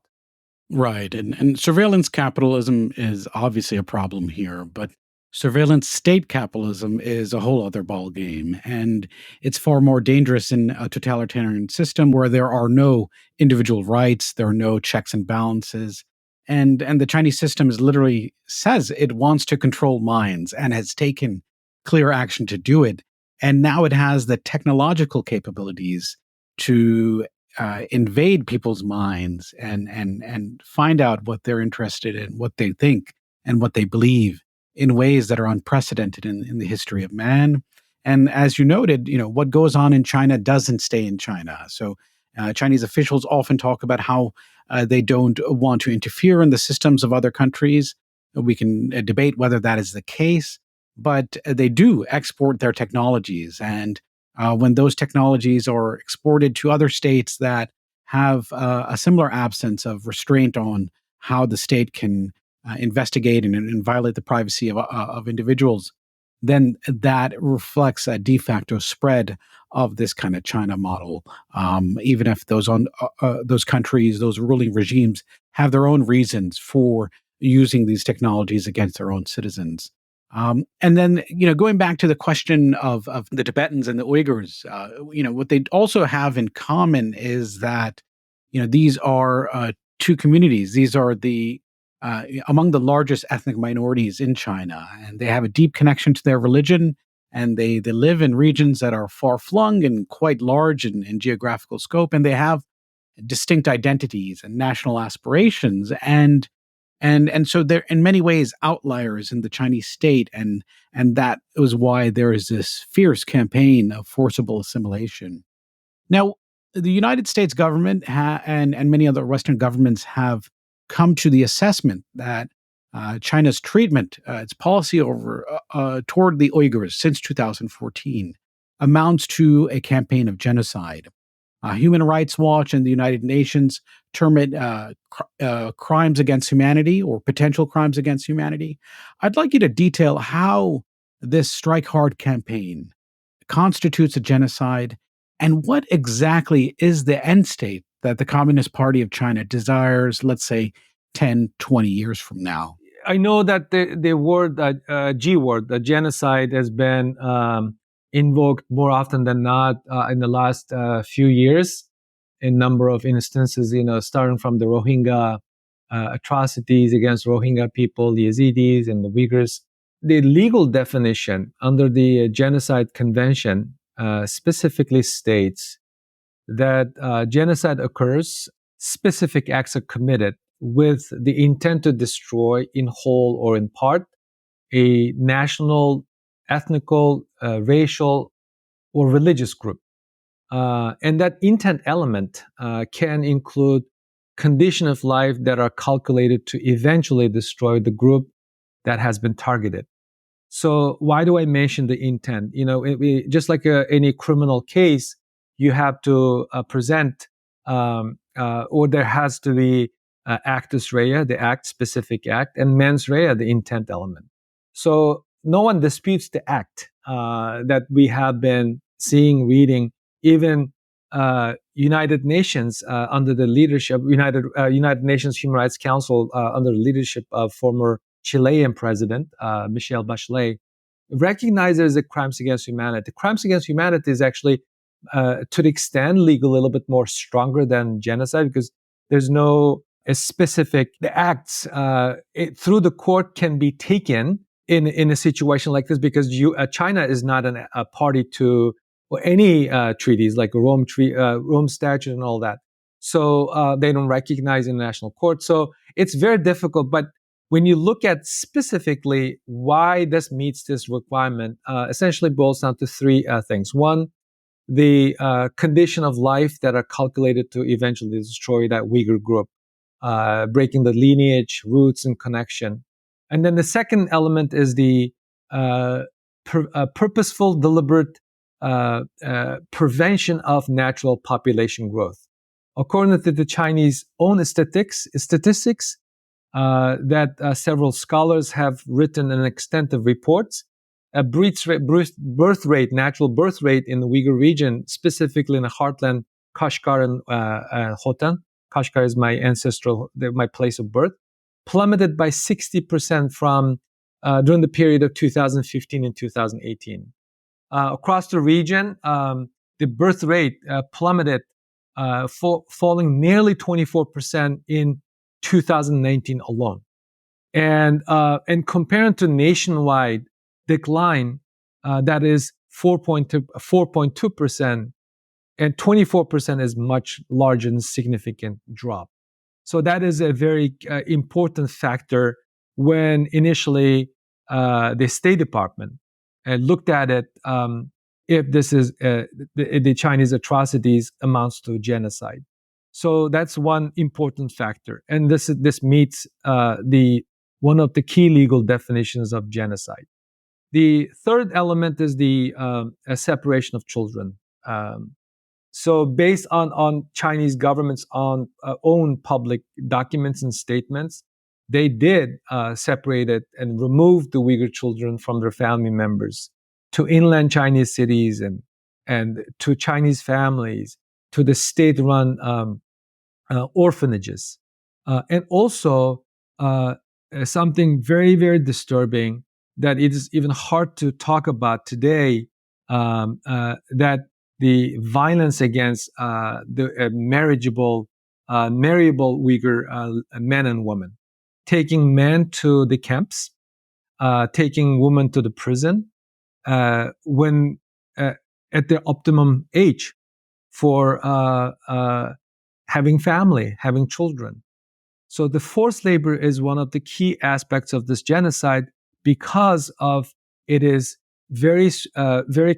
Right. And surveillance capitalism is obviously a problem here, but surveillance state capitalism is a whole other ballgame. And it's far more dangerous in a totalitarian system where there are no individual rights, there are no checks and balances. And the Chinese system is literally says it wants to control minds and has taken clear action to do it. And now it has the technological capabilities to invade people's minds and find out what they're interested in, what they think, and what they believe in ways that are unprecedented in the history of man. And as you noted, what goes on in China doesn't stay in China. So Chinese officials often talk about how they don't want to interfere in the systems of other countries. We can debate whether that is the case, but they do export their technologies. And when those technologies are exported to other states that have a similar absence of restraint on how the state can investigate and violate the privacy of individuals, then that reflects a de facto spread of this kind of China model. Even if those countries, those ruling regimes, have their own reasons for using these technologies against their own citizens. And then, going back to the question of the Tibetans and the Uyghurs, what they also have in common is that, these are two communities. These are among the largest ethnic minorities in China, and they have a deep connection to their religion, and they live in regions that are far flung and quite large in geographical scope, and they have distinct identities and national aspirations. And so they're in many ways outliers in the Chinese state, and that was why there is this fierce campaign of forcible assimilation. Now, the United States government and many other Western governments have come to the assessment that China's treatment, its policy toward the Uyghurs since 2014, amounts to a campaign of genocide. Human Rights Watch and the United Nations term it crimes against humanity or potential crimes against humanity. I'd like you to detail how this Strike Hard campaign constitutes a genocide and what exactly is the end state that the Communist Party of China desires, let's say, 10, 20 years from now. I know that the word, G word, the genocide, has been invoked more often than not in the last few years in number of instances, starting from the Rohingya atrocities against Rohingya people, the Yazidis and the Uyghurs. The legal definition under the Genocide Convention specifically states that genocide occurs, specific acts are committed with the intent to destroy in whole or in part a national, ethnical, racial, or religious group. And that intent element can include conditions of life that are calculated to eventually destroy the group that has been targeted. So why do I mention the intent? Just like any criminal case, you have to present, or there has to be actus rea, the act, specific act, and mens rea, the intent element. So no one disputes the act that we have been seeing, reading, even United Nations under the leadership, United Nations Human Rights Council under the leadership of former Chilean president Michelle Bachelet recognizes the crimes against humanity. Crimes against humanity is actually, to the extent, legal a little bit more stronger than genocide because there's no a specific the acts through the court can be taken in a situation like this because China is not a party to any treaties like Rome Statute and all that. So they don't recognize international court. So it's very difficult. But when you look at specifically why this meets this requirement, essentially boils down to three things. One, the condition of life that are calculated to eventually destroy that Uyghur group, breaking the lineage, roots, and connection. And then the second element is the purposeful, deliberate prevention of natural population growth. According to the Chinese own statistics, that several scholars have written an extensive reports. Birth rate, natural birth rate in the Uyghur region, specifically in the heartland, Kashgar and Khotan. Kashgar is my place of birth, plummeted by 60% from during the period of 2015 and 2018. Across the region, the birth rate plummeted, falling nearly 24% in 2019 alone. And compared to nationwide decline, that is 4.2%, and 24% is much larger and significant drop. So that is a very important factor when initially the State Department looked at it, if this is the Chinese atrocities amounts to genocide. So that's one important factor, and this meets one of the key legal definitions of genocide. The third element is the separation of children. So based on Chinese government's own public documents and statements, they did separate it and remove the Uyghur children from their family members to inland Chinese cities and to Chinese families, to the state-run orphanages. And also something very, very disturbing that it is even hard to talk about today, that the violence against the marriageable Uyghur men and women, taking men to the camps, taking women to the prison when at their optimum age for having family, having children. So the forced labor is one of the key aspects of this genocide because of it is very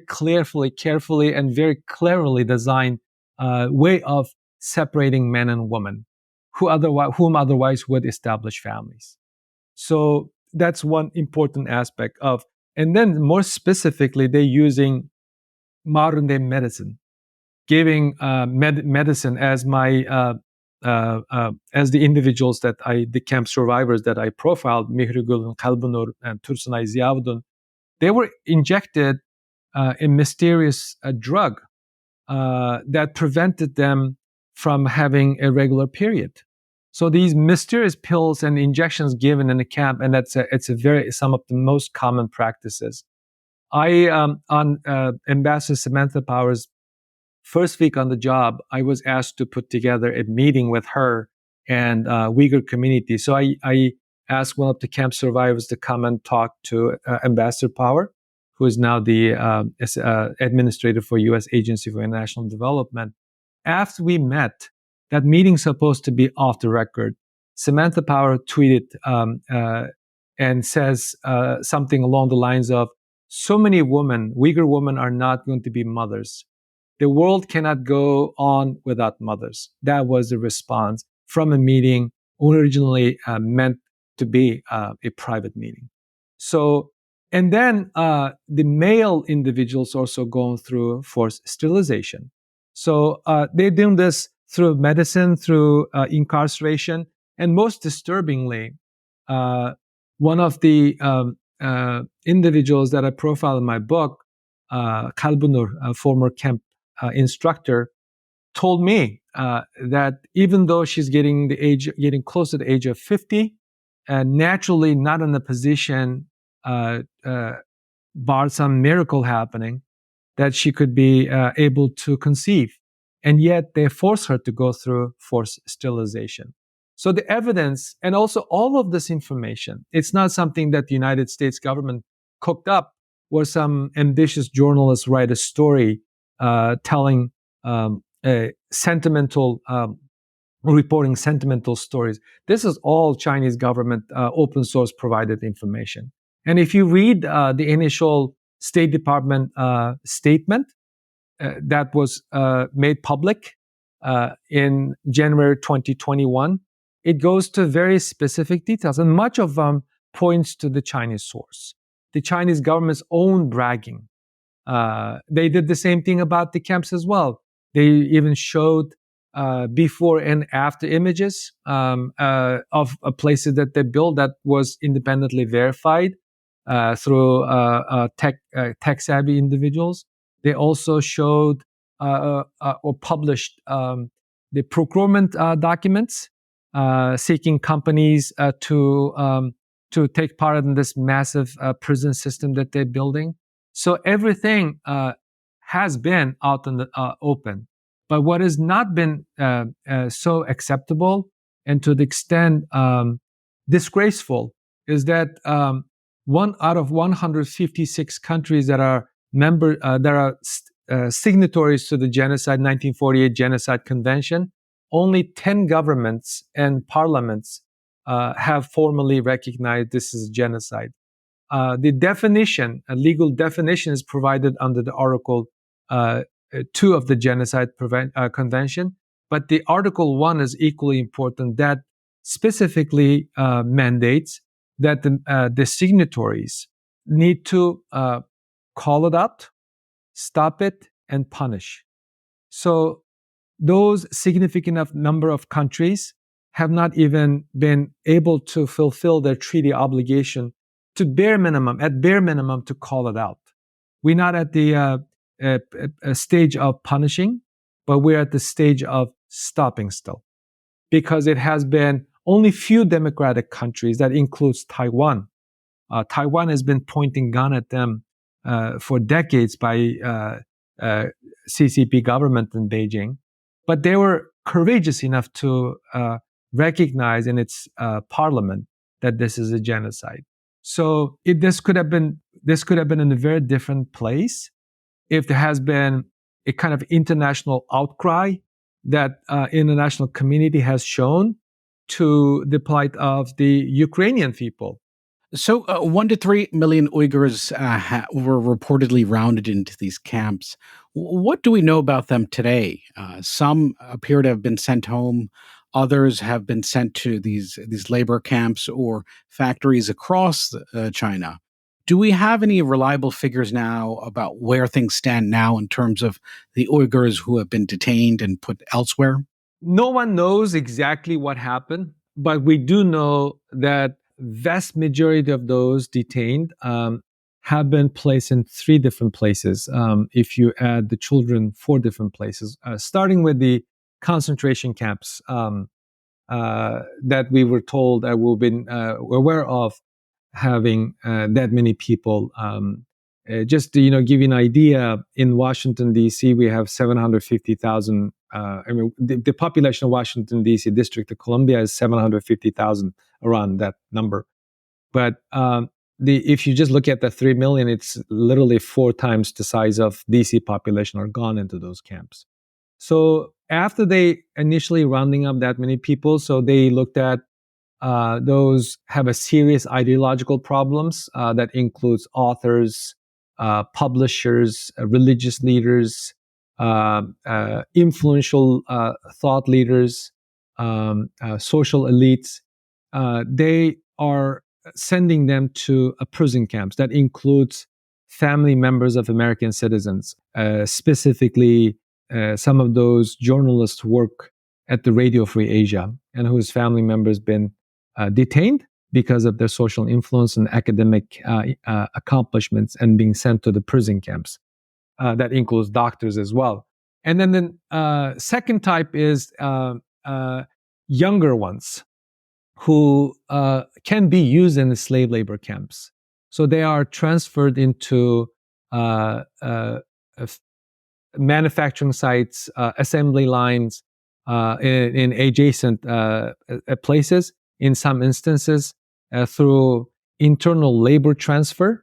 carefully, and very cleverly designed way of separating men and women whom otherwise would establish families. So that's one important aspect of, and then more specifically, they're using modern day medicine, giving medicine as as the individuals the camp survivors that I profiled, Mihrigul and Kalbunur and Tursunay Ziavudun, they were injected a mysterious drug that prevented them from having a regular period. So these mysterious pills and injections given in the camp, and it's some of the most common practices. On Ambassador Samantha Power's first week on the job, I was asked to put together a meeting with her and Uyghur community. So I asked one of the camp survivors to come and talk to Ambassador Power, who is now the administrator for U.S. Agency for International Development. After we met, that meeting's supposed to be off the record. Samantha Power tweeted and says something along the lines of, so many women, Uyghur women, are not going to be mothers. The world cannot go on without mothers. That was the response from a meeting originally meant to be a private meeting. So, and then the male individuals also going through forced sterilization. So they're doing this through medicine, through incarceration, and most disturbingly, one of the individuals that I profile in my book, Kalbunur, a former camp instructor, told me that even though she's getting close to the age of 50, naturally not in a position, bar some miracle happening, that she could be able to conceive. And yet they force her to go through forced sterilization. So the evidence and also all of this information, it's not something that the United States government cooked up, where some ambitious journalists write a story telling sentimental reporting sentimental stories. This is all Chinese government open source provided information. And if you read the initial State Department statement that was made public in January 2021, it goes to very specific details, and much of them points to the Chinese source, the Chinese government's own bragging. They did the same thing about the camps as well. They even showed before and after images of places that they built that was independently verified through tech-savvy individuals. They also showed or published the procurement documents seeking companies to take part in this massive prison system that they're building. So everything has been out in the open. But what has not been so acceptable and to the extent disgraceful is that one out of 156 countries that are signatories to the 1948 Genocide Convention, only 10 governments and parliaments have formally recognized this as genocide. The definition, a legal definition, is provided under the Article 2 of the Genocide Convention, but the Article 1 is equally important. That specifically mandates that the signatories need to call it out, stop it, and punish. So those significant enough number of countries have not even been able to fulfill their treaty obligation at bare minimum, to call it out. We're not at the stage of punishing, but we're at the stage of stopping still. Because it has been only few democratic countries, that includes Taiwan. Taiwan has been pointing gun at them for decades by CCP government in Beijing. But they were courageous enough to recognize in its parliament that this is a genocide. So this could have been in a very different place if there has been a kind of international outcry that international community has shown to the plight of the Ukrainian people. So 1 to 3 million Uyghurs were reportedly rounded into these camps. What do we know about them today? Some appear to have been sent home. Others have been sent to these labor camps or factories across China. Do we have any reliable figures now about where things stand now in terms of the Uyghurs who have been detained and put elsewhere? No one knows exactly what happened, but we do know that vast majority of those detained have been placed in 3 different places. If you add the children, 4 different places, starting with the concentration camps that we were told that we've been aware of having that many people. Just to give you an idea, in Washington D.C. we have 750,000. The population of Washington D.C. District of Columbia is 750,000, around that number. But if you just look at the 3 million, it's literally 4 times the size of D.C. population are gone into those camps. So after they initially rounding up that many people, so they looked at those have a serious ideological problems that includes authors, publishers, religious leaders, influential thought leaders, social elites. They are sending them to prison camps that includes family members of American citizens, specifically some of those journalists who work at the Radio Free Asia and whose family members been detained because of their social influence and academic accomplishments and being sent to the prison camps. That includes doctors as well. And then the second type is younger ones who can be used in the slave labor camps. So they are transferred into manufacturing sites, assembly lines in adjacent places, in some instances, through internal labor transferred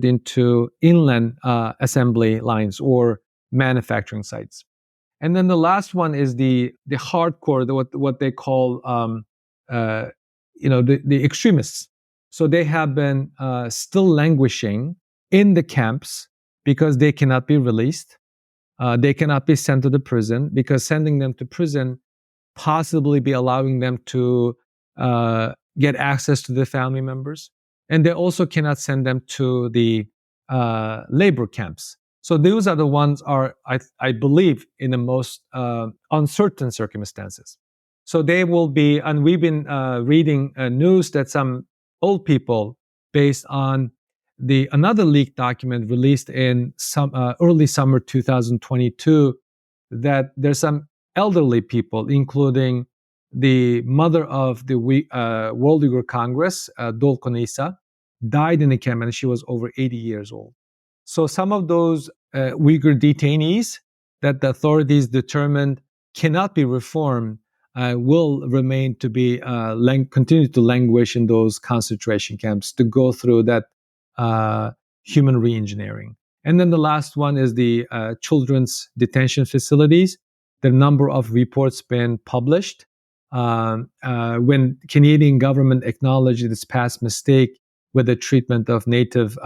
into inland assembly lines or manufacturing sites. And then the last one is the hardcore, what they call the extremists. So they have been still languishing in the camps because they cannot be released. They cannot be sent to the prison because sending them to prison possibly be allowing them to get access to the family members. And they also cannot send them to the labor camps. So those are the ones I believe, in the most uncertain circumstances. So they will be, and we've been reading news that some old people, based on another leaked document released in some early summer 2022, that there's some elderly people, including the mother of the World Uyghur Congress, Dolkonisa, died in the camp, and she was over 80 years old. So some of those Uyghur detainees that the authorities determined cannot be reformed will remain to be continue to languish in those concentration camps to go through that human reengineering. And then the last one is the children's detention facilities. The number of reports been published when Canadian government acknowledged its past mistake with the treatment of native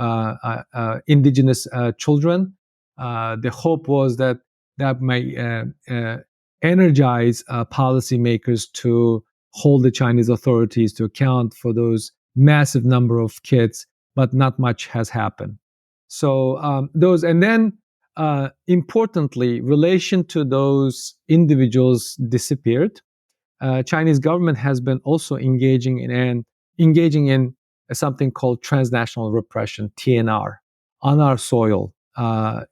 indigenous children. The hope was that might energize policymakers to hold the Chinese authorities to account for those massive number of kids, but not much has happened. So those, and then importantly, relation to those individuals disappeared. Chinese government has been also engaging in something called transnational repression, TNR, on our soil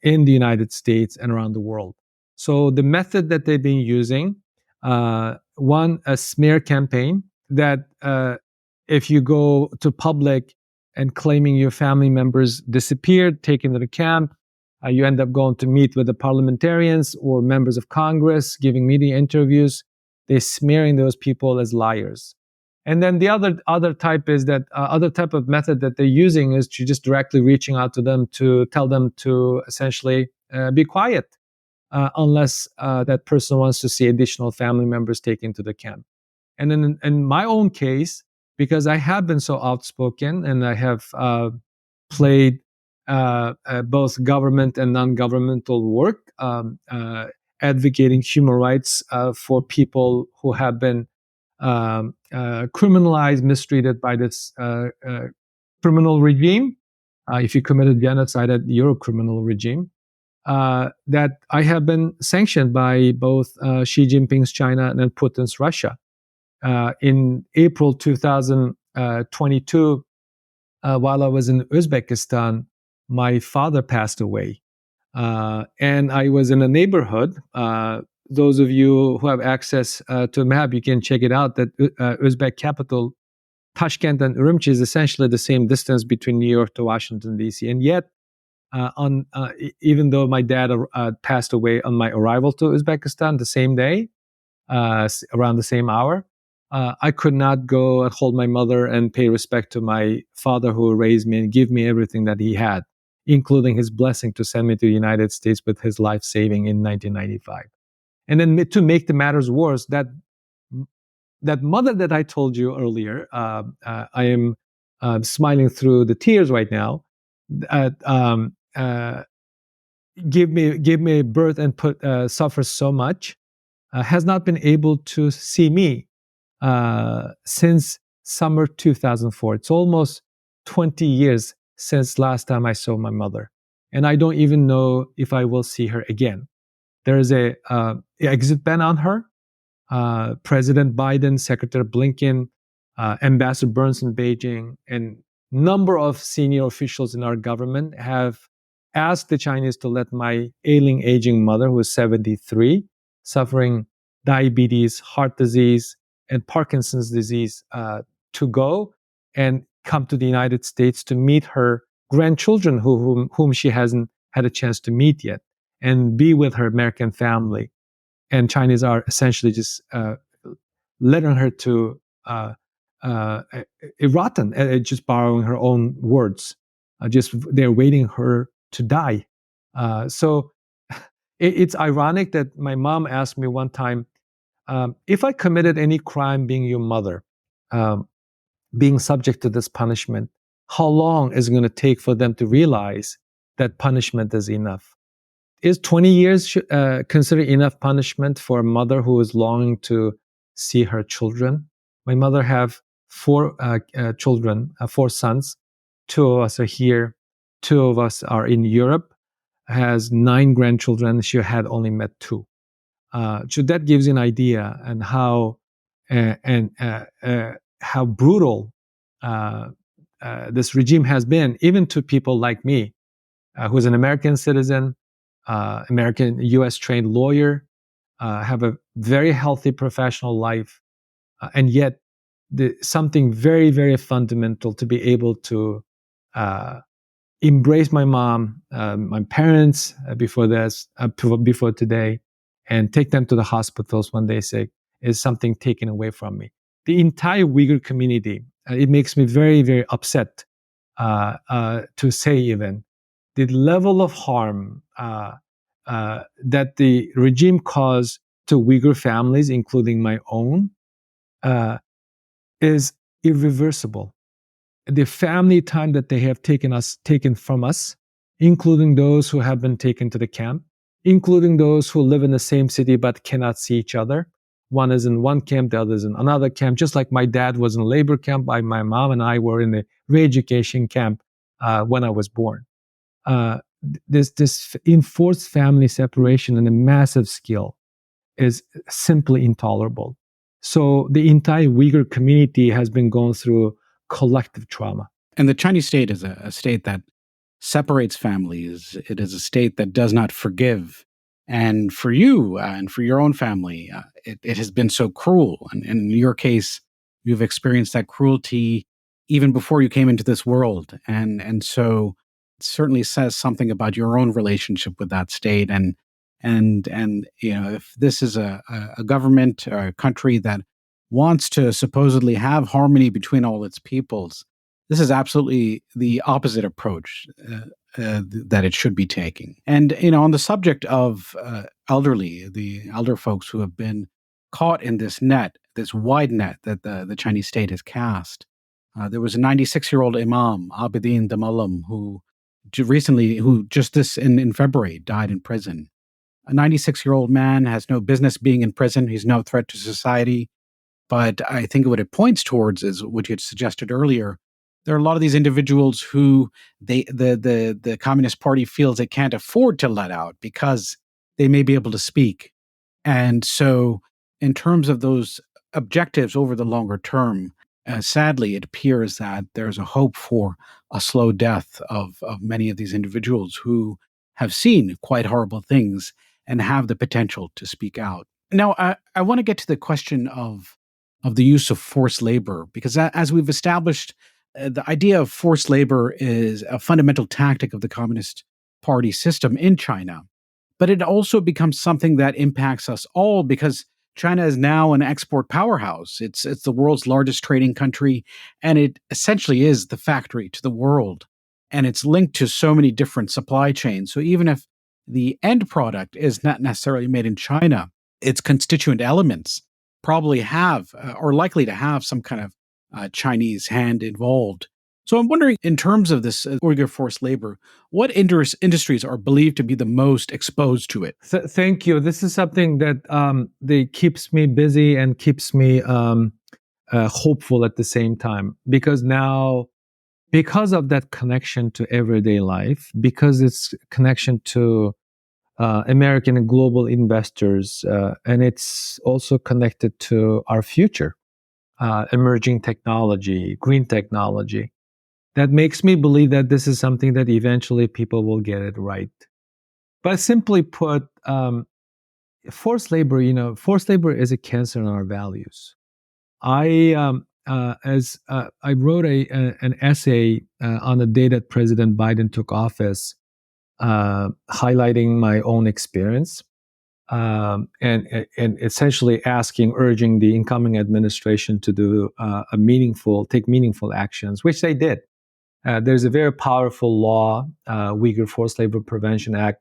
in the United States and around the world. So the method that they've been using, one, a smear campaign that if you go to public and claiming your family members disappeared, taken to the camp, you end up going to meet with the parliamentarians or members of Congress, giving media interviews. They're smearing those people as liars. And then the other type is that other type of method that they're using is to just directly reaching out to them to tell them to essentially be quiet unless that person wants to see additional family members taken to the camp. And then in my own case, because I have been so outspoken and I have played both government and non-governmental work, advocating human rights for people who have been criminalized, mistreated by this criminal regime. If you committed genocide at your criminal regime, that I have been sanctioned by both Xi Jinping's China and Putin's Russia. In April 2022, while I was in Uzbekistan, my father passed away. And I was in a neighborhood. Those of you who have access to a map, you can check it out, that Uzbek capital, Tashkent and Urumqi, is essentially the same distance between New York to Washington, D.C. And yet, even though my dad passed away on my arrival to Uzbekistan the same day, around the same hour, I could not go and hold my mother and pay respect to my father who raised me and give me everything that he had, including his blessing to send me to the United States with his life saving in 1995. And then to make the matters worse, that mother that I told you earlier, I am smiling through the tears right now. give me birth and suffers so much, has not been able to see me since summer 2004. It's almost 20 years since last time I saw my mother, and I don't even know if I will see her again. There is a exit ban on her. President Biden, Secretary Blinken, Ambassador Burns in Beijing, and number of senior officials in our government have asked the Chinese to let my ailing, aging mother, who is 73, suffering diabetes, heart disease, and Parkinson's disease, to go and come to the United States to meet her grandchildren, whom she hasn't had a chance to meet yet, and be with her American family. And Chinese are essentially just letting her to rotten, just borrowing her own words. Just they're waiting her to die. So it's ironic that my mom asked me one time, if I committed any crime being your mother, being subject to this punishment, how long is it going to take for them to realize that punishment is enough? Is 20 years considered enough punishment for a mother who is longing to see her children? My mother have four children, four sons. Two of us are here. Two of us are in Europe. Has 9 grandchildren. She had only met 2. So that gives you an idea and how how brutal this regime has been, even to people like me, who's an American citizen, American U.S. trained lawyer, have a very healthy professional life, and yet something very, very fundamental to be able to embrace my mom, my parents before today, and take them to the hospitals when they sick is something taken away from me. The entire Uyghur community, it makes me very, very upset to say even the level of harm that the regime caused to Uyghur families, including my own, is irreversible. The family time that they have taken from us, including those who have been taken to the camp, including those who live in the same city but cannot see each other. One is in one camp, the other is in another camp. Just like my dad was in a labor camp, my mom and I were in the re-education camp when I was born. This enforced family separation on a massive scale is simply intolerable. So the entire Uyghur community has been going through collective trauma. And the Chinese state is a state that separates families. It is a state that does not forgive. And for you and for your own family, it has been so cruel. And in your case, you've experienced that cruelty even before you came into this world. And so it certainly says something about your own relationship with that state. And you know, if this is a government or a country that wants to supposedly have harmony between all its peoples, this is absolutely the opposite approach that it should be taking. And, you know, on the subject of the elder folks who have been caught in this net, this wide net that the Chinese state has cast, there was a 96-year-old Imam, Abidin Damalam, who just in February died in prison. A 96-year-old man has no business being in prison. He's no threat to society. But I think what it points towards is what you had suggested earlier. There are a lot of these individuals who the Communist Party feels they can't afford to let out because they may be able to speak. And so in terms of those objectives over the longer term, sadly, it appears that there's a hope for a slow death of many of these individuals who have seen quite horrible things and have the potential to speak out. Now, I want to get to the question of the use of forced labor, because as we've established, the idea of forced labor is a fundamental tactic of the Communist Party system in China. But it also becomes something that impacts us all because China is now an export powerhouse. It's the world's largest trading country, and it essentially is the factory to the world. And it's linked to so many different supply chains. So even if the end product is not necessarily made in China, its constituent elements probably have or likely to have some kind of Chinese hand involved. So I'm wondering, in terms of this Uyghur forced labor, what industries are believed to be the most exposed to it? Thank you. This is something that keeps me busy and keeps me hopeful at the same time, because now, because of that connection to everyday life, because it's connection to American and global investors, and it's also connected to our future, emerging technology, green technology. That makes me believe that this is something that eventually people will get it right. But simply put, forced labor is a cancer on our values. I wrote an essay on the day that President Biden took office, highlighting my own experience, and essentially urging the incoming administration to do take meaningful actions, which they did. There's a very powerful law, Uyghur Forced Labor Prevention Act,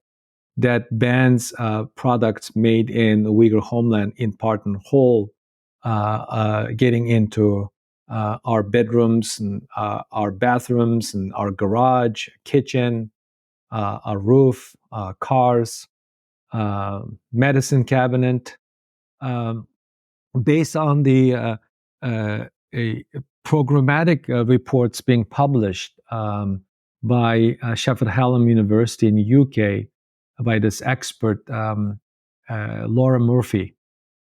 that bans products made in the Uyghur homeland in part and whole getting into our bedrooms and our bathrooms and our garage, kitchen, our roof, cars, medicine cabinet, um, based on the a programmatic reports being published by Sheffield Hallam University in the UK by this expert, Laura Murphy,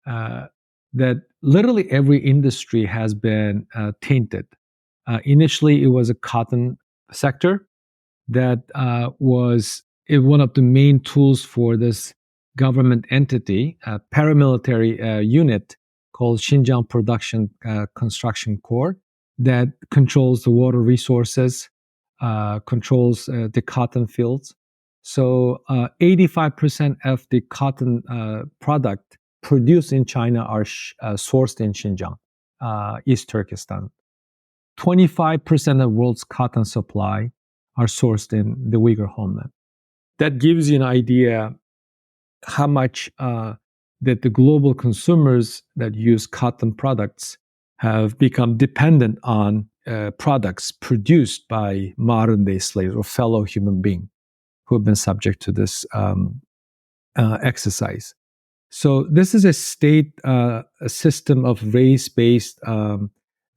uh, that literally every industry has been tainted. Initially, it was a cotton sector that was one of the main tools for this government entity, a paramilitary unit called Xinjiang Production Construction Corps, that controls the water resources, controls the cotton fields. So 85% of the cotton product produced in China are sourced in Xinjiang, East Turkestan. 25% of the world's cotton supply are sourced in the Uyghur homeland. That gives you an idea how much that the global consumers that use cotton products have become dependent on products produced by modern day slaves or fellow human beings who have been subject to this exercise. So this is a state a system of race-based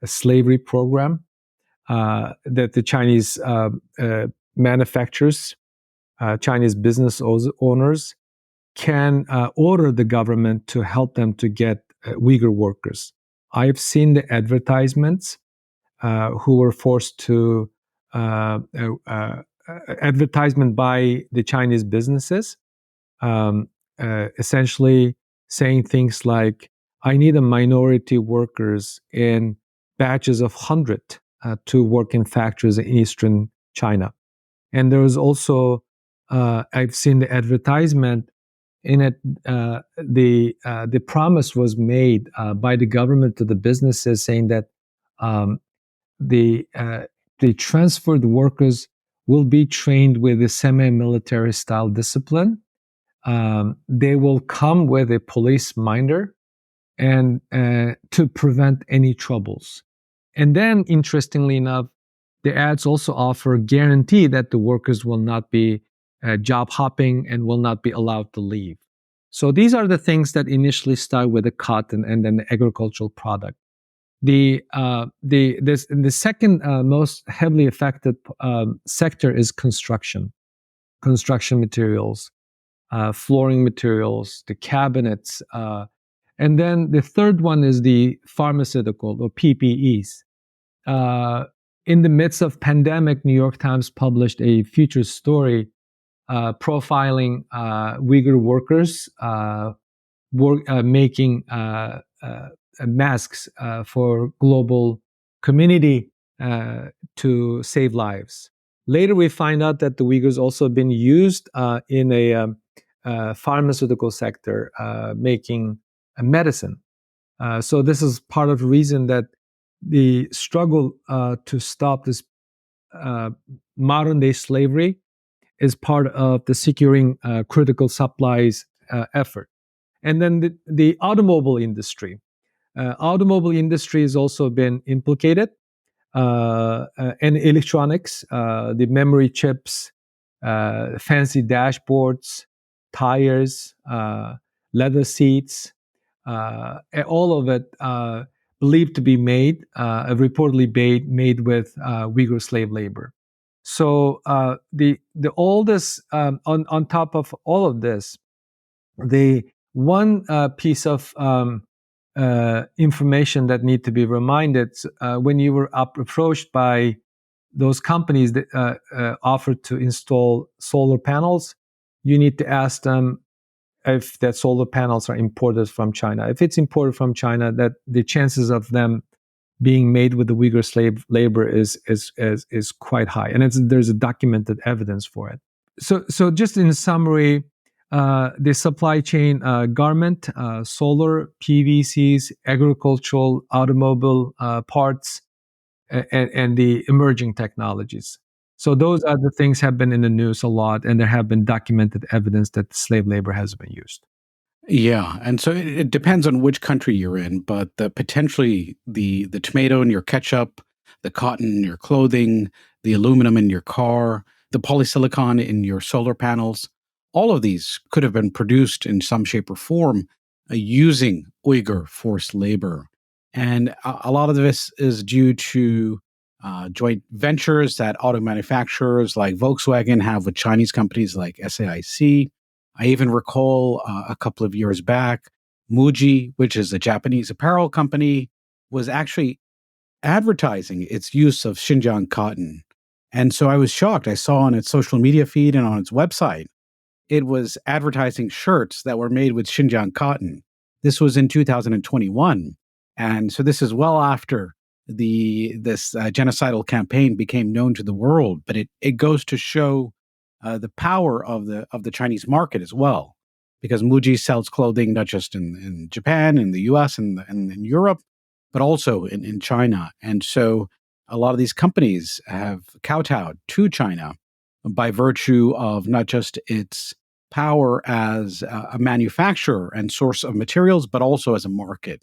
slavery program that the Chinese manufacturers, Chinese business owners can order the government to help them to get Uyghur workers. I've seen the advertisements who were forced to advertisement by the Chinese businesses, um, essentially saying things like, "I need a minority workers in batches of 100 to work in factories in eastern China." And there was also, I've seen the advertisement in it. The promise was made by the government to the businesses, saying that um, the the transferred workers will be trained with a semi-military style discipline. They will come with a police minder and to prevent any troubles. And then, interestingly enough, the ads also offer guarantee that the workers will not be job hopping and will not be allowed to leave. So these are the things that initially start with the cotton and then the agricultural product. The second most heavily affected sector is construction materials, flooring materials, the cabinets, and then the third one is the pharmaceutical or PPEs. Uh, in the midst of pandemic, New York Times published a feature story profiling Uyghur workers making masks for global community to save lives. Later, we find out that the Uyghurs also been used in a pharmaceutical sector, making medicine. So this is part of the reason that the struggle to stop this modern day slavery is part of the securing critical supplies effort. And then the automobile industry. Automobile industry has also been implicated. and electronics, the memory chips, fancy dashboards, tires, leather seats, all of it believed to be reportedly made with Uyghur slave labor. So the oldest on top of all of this, the one piece of information that need to be reminded when you were approached by those companies that offered to install solar panels, you need to ask them if that solar panels are imported from China. If it's imported from China, that the chances of them being made with the Uyghur slave labor is quite high, and there's a documented evidence for it. So just in summary, the supply chain, garment, solar, PVCs, agricultural, automobile parts, and the emerging technologies. So those are the things have been in the news a lot, and there have been documented evidence that slave labor has been used. Yeah, and so it depends on which country you're in, but potentially the tomato in your ketchup, the cotton in your clothing, the aluminum in your car, the polysilicon in your solar panels, all of these could have been produced in some shape or form using Uyghur forced labor. And a lot of this is due to joint ventures that auto manufacturers like Volkswagen have with Chinese companies like SAIC. I even recall a couple of years back, Muji, which is a Japanese apparel company, was actually advertising its use of Xinjiang cotton. And so I was shocked. I saw on its social media feed and on its website, it was advertising shirts that were made with Xinjiang cotton. This was in 2021. And so this is well after this genocidal campaign became known to the world. But it goes to show the power of the Chinese market as well, because Muji sells clothing not just in Japan, in the US, and in Europe, but also in China. And so a lot of these companies have kowtowed to China by virtue of not just its power as a manufacturer and source of materials, but also as a market.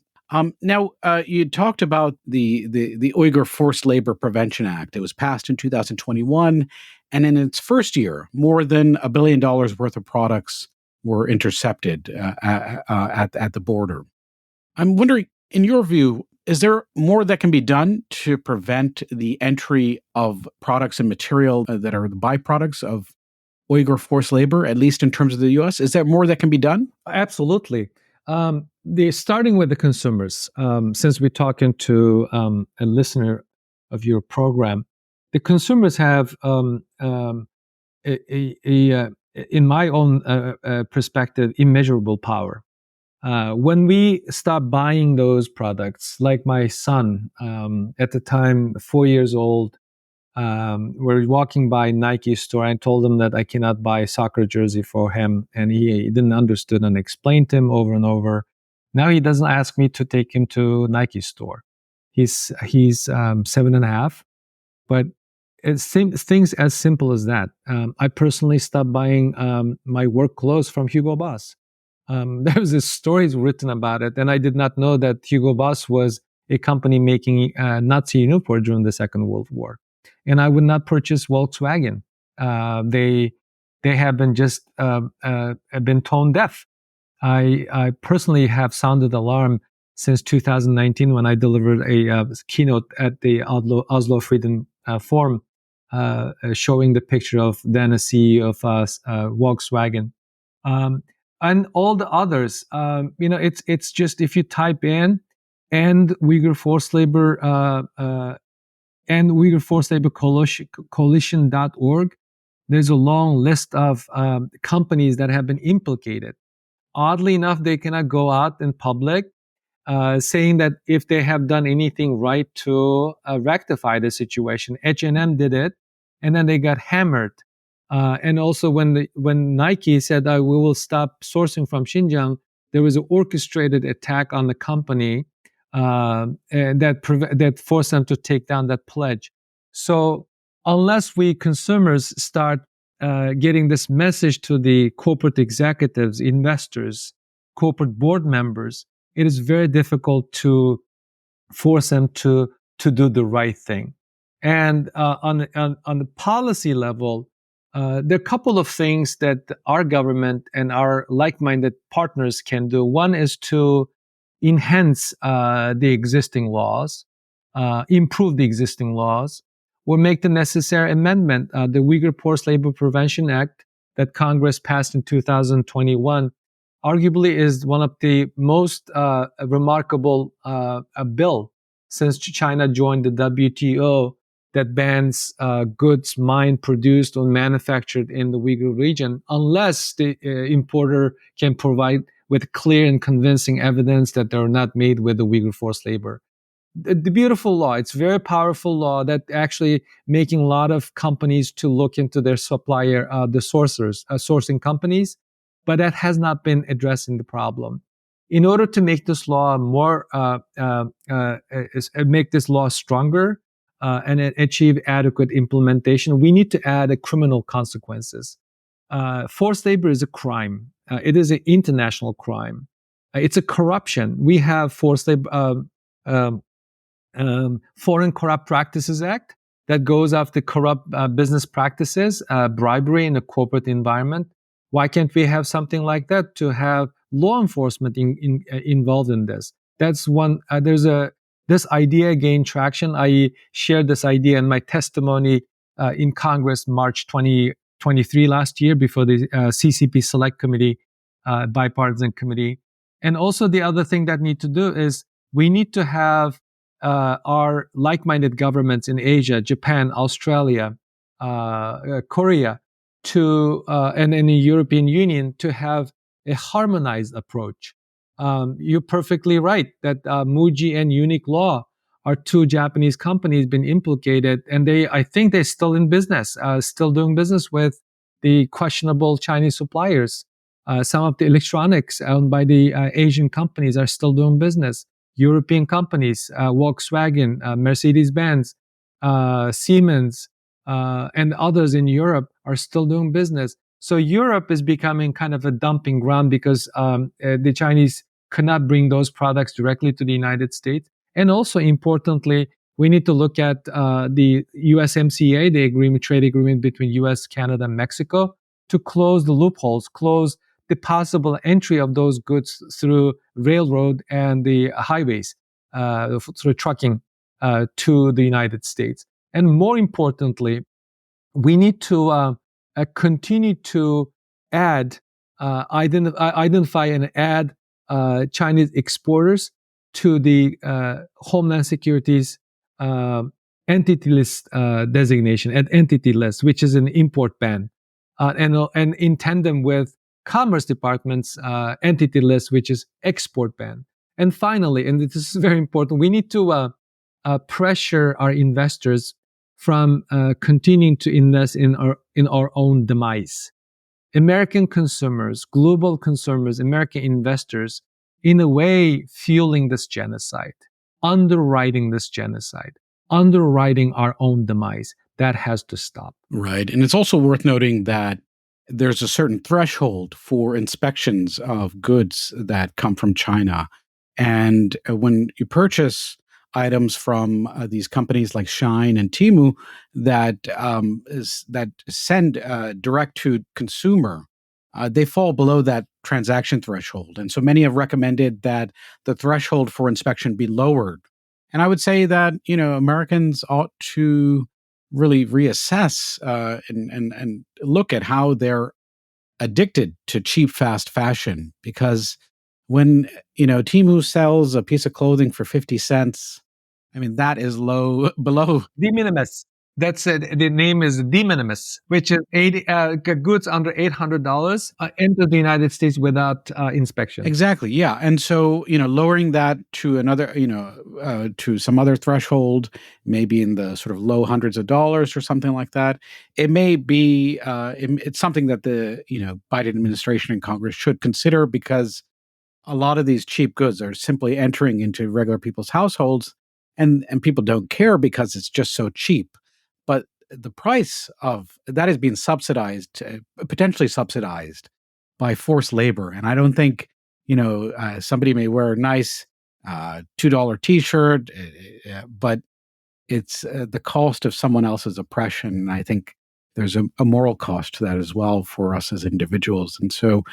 Now, you talked about the Uyghur Forced Labor Prevention Act. It was passed in 2021, and in its first year, more than $1 billion worth of products were intercepted at the border. I'm wondering, in your view, is there more that can be done to prevent the entry of products and material that are the byproducts of Uyghur forced labor, at least in terms of the U.S.? Is there more that can be done? Absolutely. Starting with the consumers, since we're talking to a listener of your program, the consumers have, in my own perspective, immeasurable power. When we stop buying those products, like my son, at the time, 4 years old, we're walking by Nike store. I told him that I cannot buy a soccer jersey for him, and he didn't understand, and explained to him over and over. Now he doesn't ask me to take him to Nike store. He's 7.5, but things as simple as that. I personally stopped buying my work clothes from Hugo Boss. There was a story written about it, and I did not know that Hugo Boss was a company making Nazi uniform during the Second World War. And I would not purchase Volkswagen. They have been just been tone deaf. I personally have sounded alarm since 2019 when I delivered a keynote at the Oslo Freedom Forum, showing the picture of then a CEO of Volkswagen. And all the others, it's just if you type in and Uyghur forced labor and Uyghur Forced Labor Coalition.org, there's a long list of companies that have been implicated. Oddly enough, they cannot go out in public saying that if they have done anything right to rectify the situation. H&M did it, and then they got hammered. And also, when Nike said we will stop sourcing from Xinjiang, there was an orchestrated attack on the company that forced them to take down that pledge. So unless we consumers start getting this message to the corporate executives, investors, corporate board members, it is very difficult to force them to do the right thing. And on the policy level, there are a couple of things that our government and our like-minded partners can do. One is to enhance the existing laws, improve the existing laws, or make the necessary amendment. The Uyghur Forced Labor Prevention Act that Congress passed in 2021 arguably is one of the most remarkable bill since China joined the WTO that bans goods mined, produced, or manufactured in the Uyghur region, unless the importer can provide with clear and convincing evidence that they're not made with the Uyghur forced labor. The beautiful law, it's a very powerful law that actually making a lot of companies to look into their supplier, the sourcing companies, but that has not been addressing the problem. In order to make this law more, make this law stronger, and achieve adequate implementation, we need to add criminal consequences. Forced labor is a crime. It is an international crime. It's a corruption. We have forced labor, Foreign Corrupt Practices Act that goes after corrupt business practices, bribery in a corporate environment. Why can't we have something like that to have law enforcement involved in this? That's one. This idea gained traction. I shared this idea in my testimony in Congress March 2023 last year before the CCP Select Committee, bipartisan committee. And also the other thing that need to do is we need to have our like-minded governments in Asia, Japan, Australia, Korea, and in the European Union to have a harmonized approach. You're perfectly right that Muji and Unique Law are two Japanese companies been implicated, and I think they're still in business, still doing business with the questionable Chinese suppliers. Some of the electronics owned by the Asian companies are still doing business. European companies, Volkswagen, Mercedes-Benz, Siemens, and others in Europe are still doing business. So Europe is becoming kind of a dumping ground because the Chinese cannot bring those products directly to the United States. And also importantly, we need to look at the USMCA, the trade agreement between US, Canada, and Mexico, to close the loopholes, close the possible entry of those goods through railroad and the highways, through trucking to the United States. And more importantly, we need to continue to identify and add Chinese exporters to the Homeland Security's entity list designation, and entity list, which is an import ban, and in tandem with Commerce Department's entity list, which is export ban. And finally, and this is very important, we need to pressure our investors from continuing to invest in our own demise. American consumers, global consumers, American investors, in a way, fueling this genocide, underwriting this genocide, underwriting our own demise. That has to stop. Right. And it's also worth noting that there's a certain threshold for inspections of goods that come from China. And when you purchase items from these companies like Shine and Temu that send direct to consumer, they fall below that transaction threshold. And so many have recommended that the threshold for inspection be lowered. And I would say that, Americans ought to really reassess and look at how they're addicted to cheap, fast fashion. Because when, Temu sells a piece of clothing for 50 cents, I mean, that is below. De minimis. That's it. The name is de minimis, which is goods under $800 enter the United States without inspection. Exactly. Yeah. And so, lowering that to another, to some other threshold, maybe in the sort of low hundreds of dollars or something like that, it may be, it's something that the, Biden administration and Congress should consider, because a lot of these cheap goods are simply entering into regular people's households, and people don't care because it's just so cheap. But the price of that is being subsidized, potentially subsidized by forced labor. And I don't think, somebody may wear a nice $2 t-shirt, but it's the cost of someone else's oppression. And I think there's a moral cost to that as well for us as individuals. And so,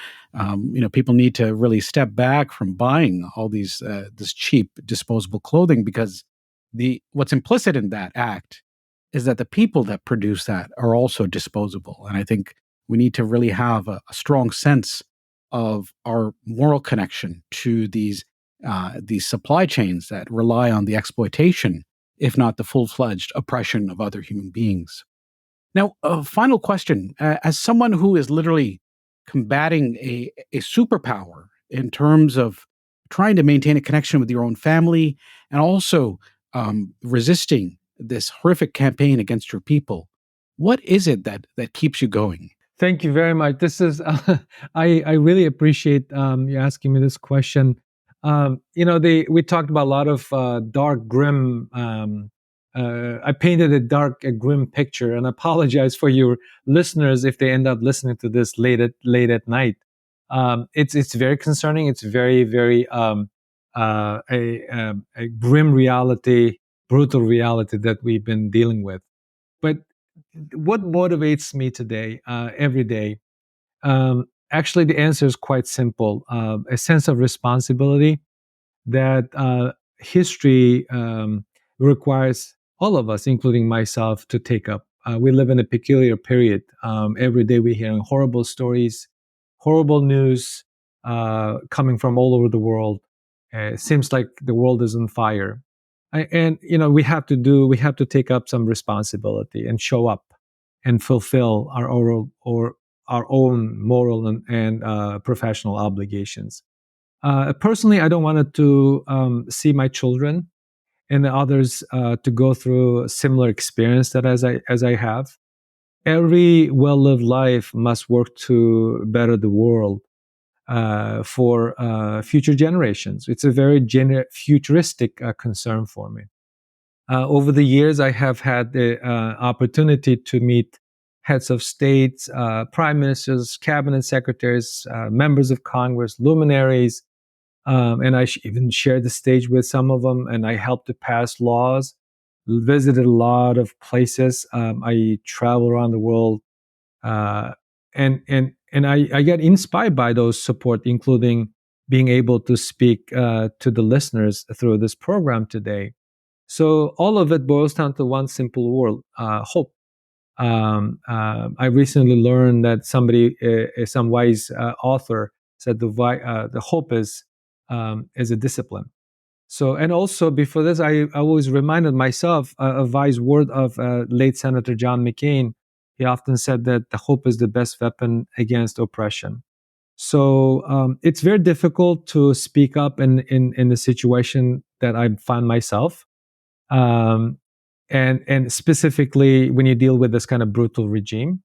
people need to really step back from buying all this cheap disposable clothing, because what's implicit in that act is that the people that produce that are also disposable. And I think we need to really have a strong sense of our moral connection to these supply chains that rely on the exploitation, if not the full-fledged oppression of other human beings. Now, a final question. As someone who is literally combating a superpower in terms of trying to maintain a connection with your own family and also resisting this horrific campaign against your people, what is it that keeps you going? Thank you very much. This is I really appreciate you asking me this question. We talked about a lot of dark, grim. I painted a grim picture, and I apologize for your listeners if they end up listening to this late at night. It's very concerning. It's very a grim reality, brutal reality that we've been dealing with. But what motivates me today, every day? Actually, the answer is quite simple: a sense of responsibility that history requires all of us, including myself, to take up. We live in a peculiar period. Every day we're hearing horrible stories, horrible news coming from all over the world. It seems like the world is on fire. And we have to take up some responsibility and show up and fulfill our own moral and professional obligations. Personally, I don't want to see my children and the others to go through a similar experience that as I have. Every well-lived life must work to better the world for future generations. It's a very futuristic concern for me. Over the years, I have had the opportunity to meet heads of states, prime ministers, cabinet secretaries, members of Congress, luminaries, and I even shared the stage with some of them, and I helped to pass laws, visited a lot of places. I travel around the world, and I get inspired by those support, including being able to speak to the listeners through this program today. So all of it boils down to one simple word: hope. I recently learned that some wise author said the hope is a discipline. So, and also before this, I always reminded myself a wise word of late Senator John McCain. He often said that the hope is the best weapon against oppression. So it's very difficult to speak up in the situation that I find myself. And specifically when you deal with this kind of brutal regime,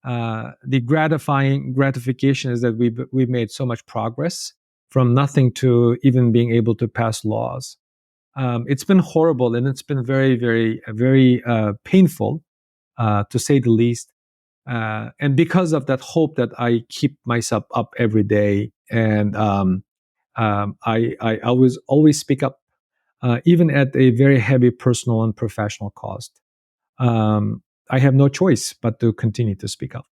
the gratification is that we've made so much progress from nothing to even being able to pass laws. It's been horrible, and it's been very, very, very painful, to say the least. And because of that hope, that I keep myself up every day, and I always speak up, even at a very heavy personal and professional cost. I have no choice but to continue to speak up.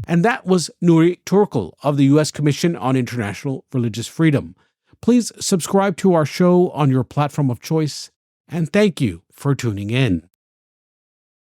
And that was Nury Turkel of the U.S. Commission on International Religious Freedom. Please subscribe to our show on your platform of choice, and thank you for tuning in.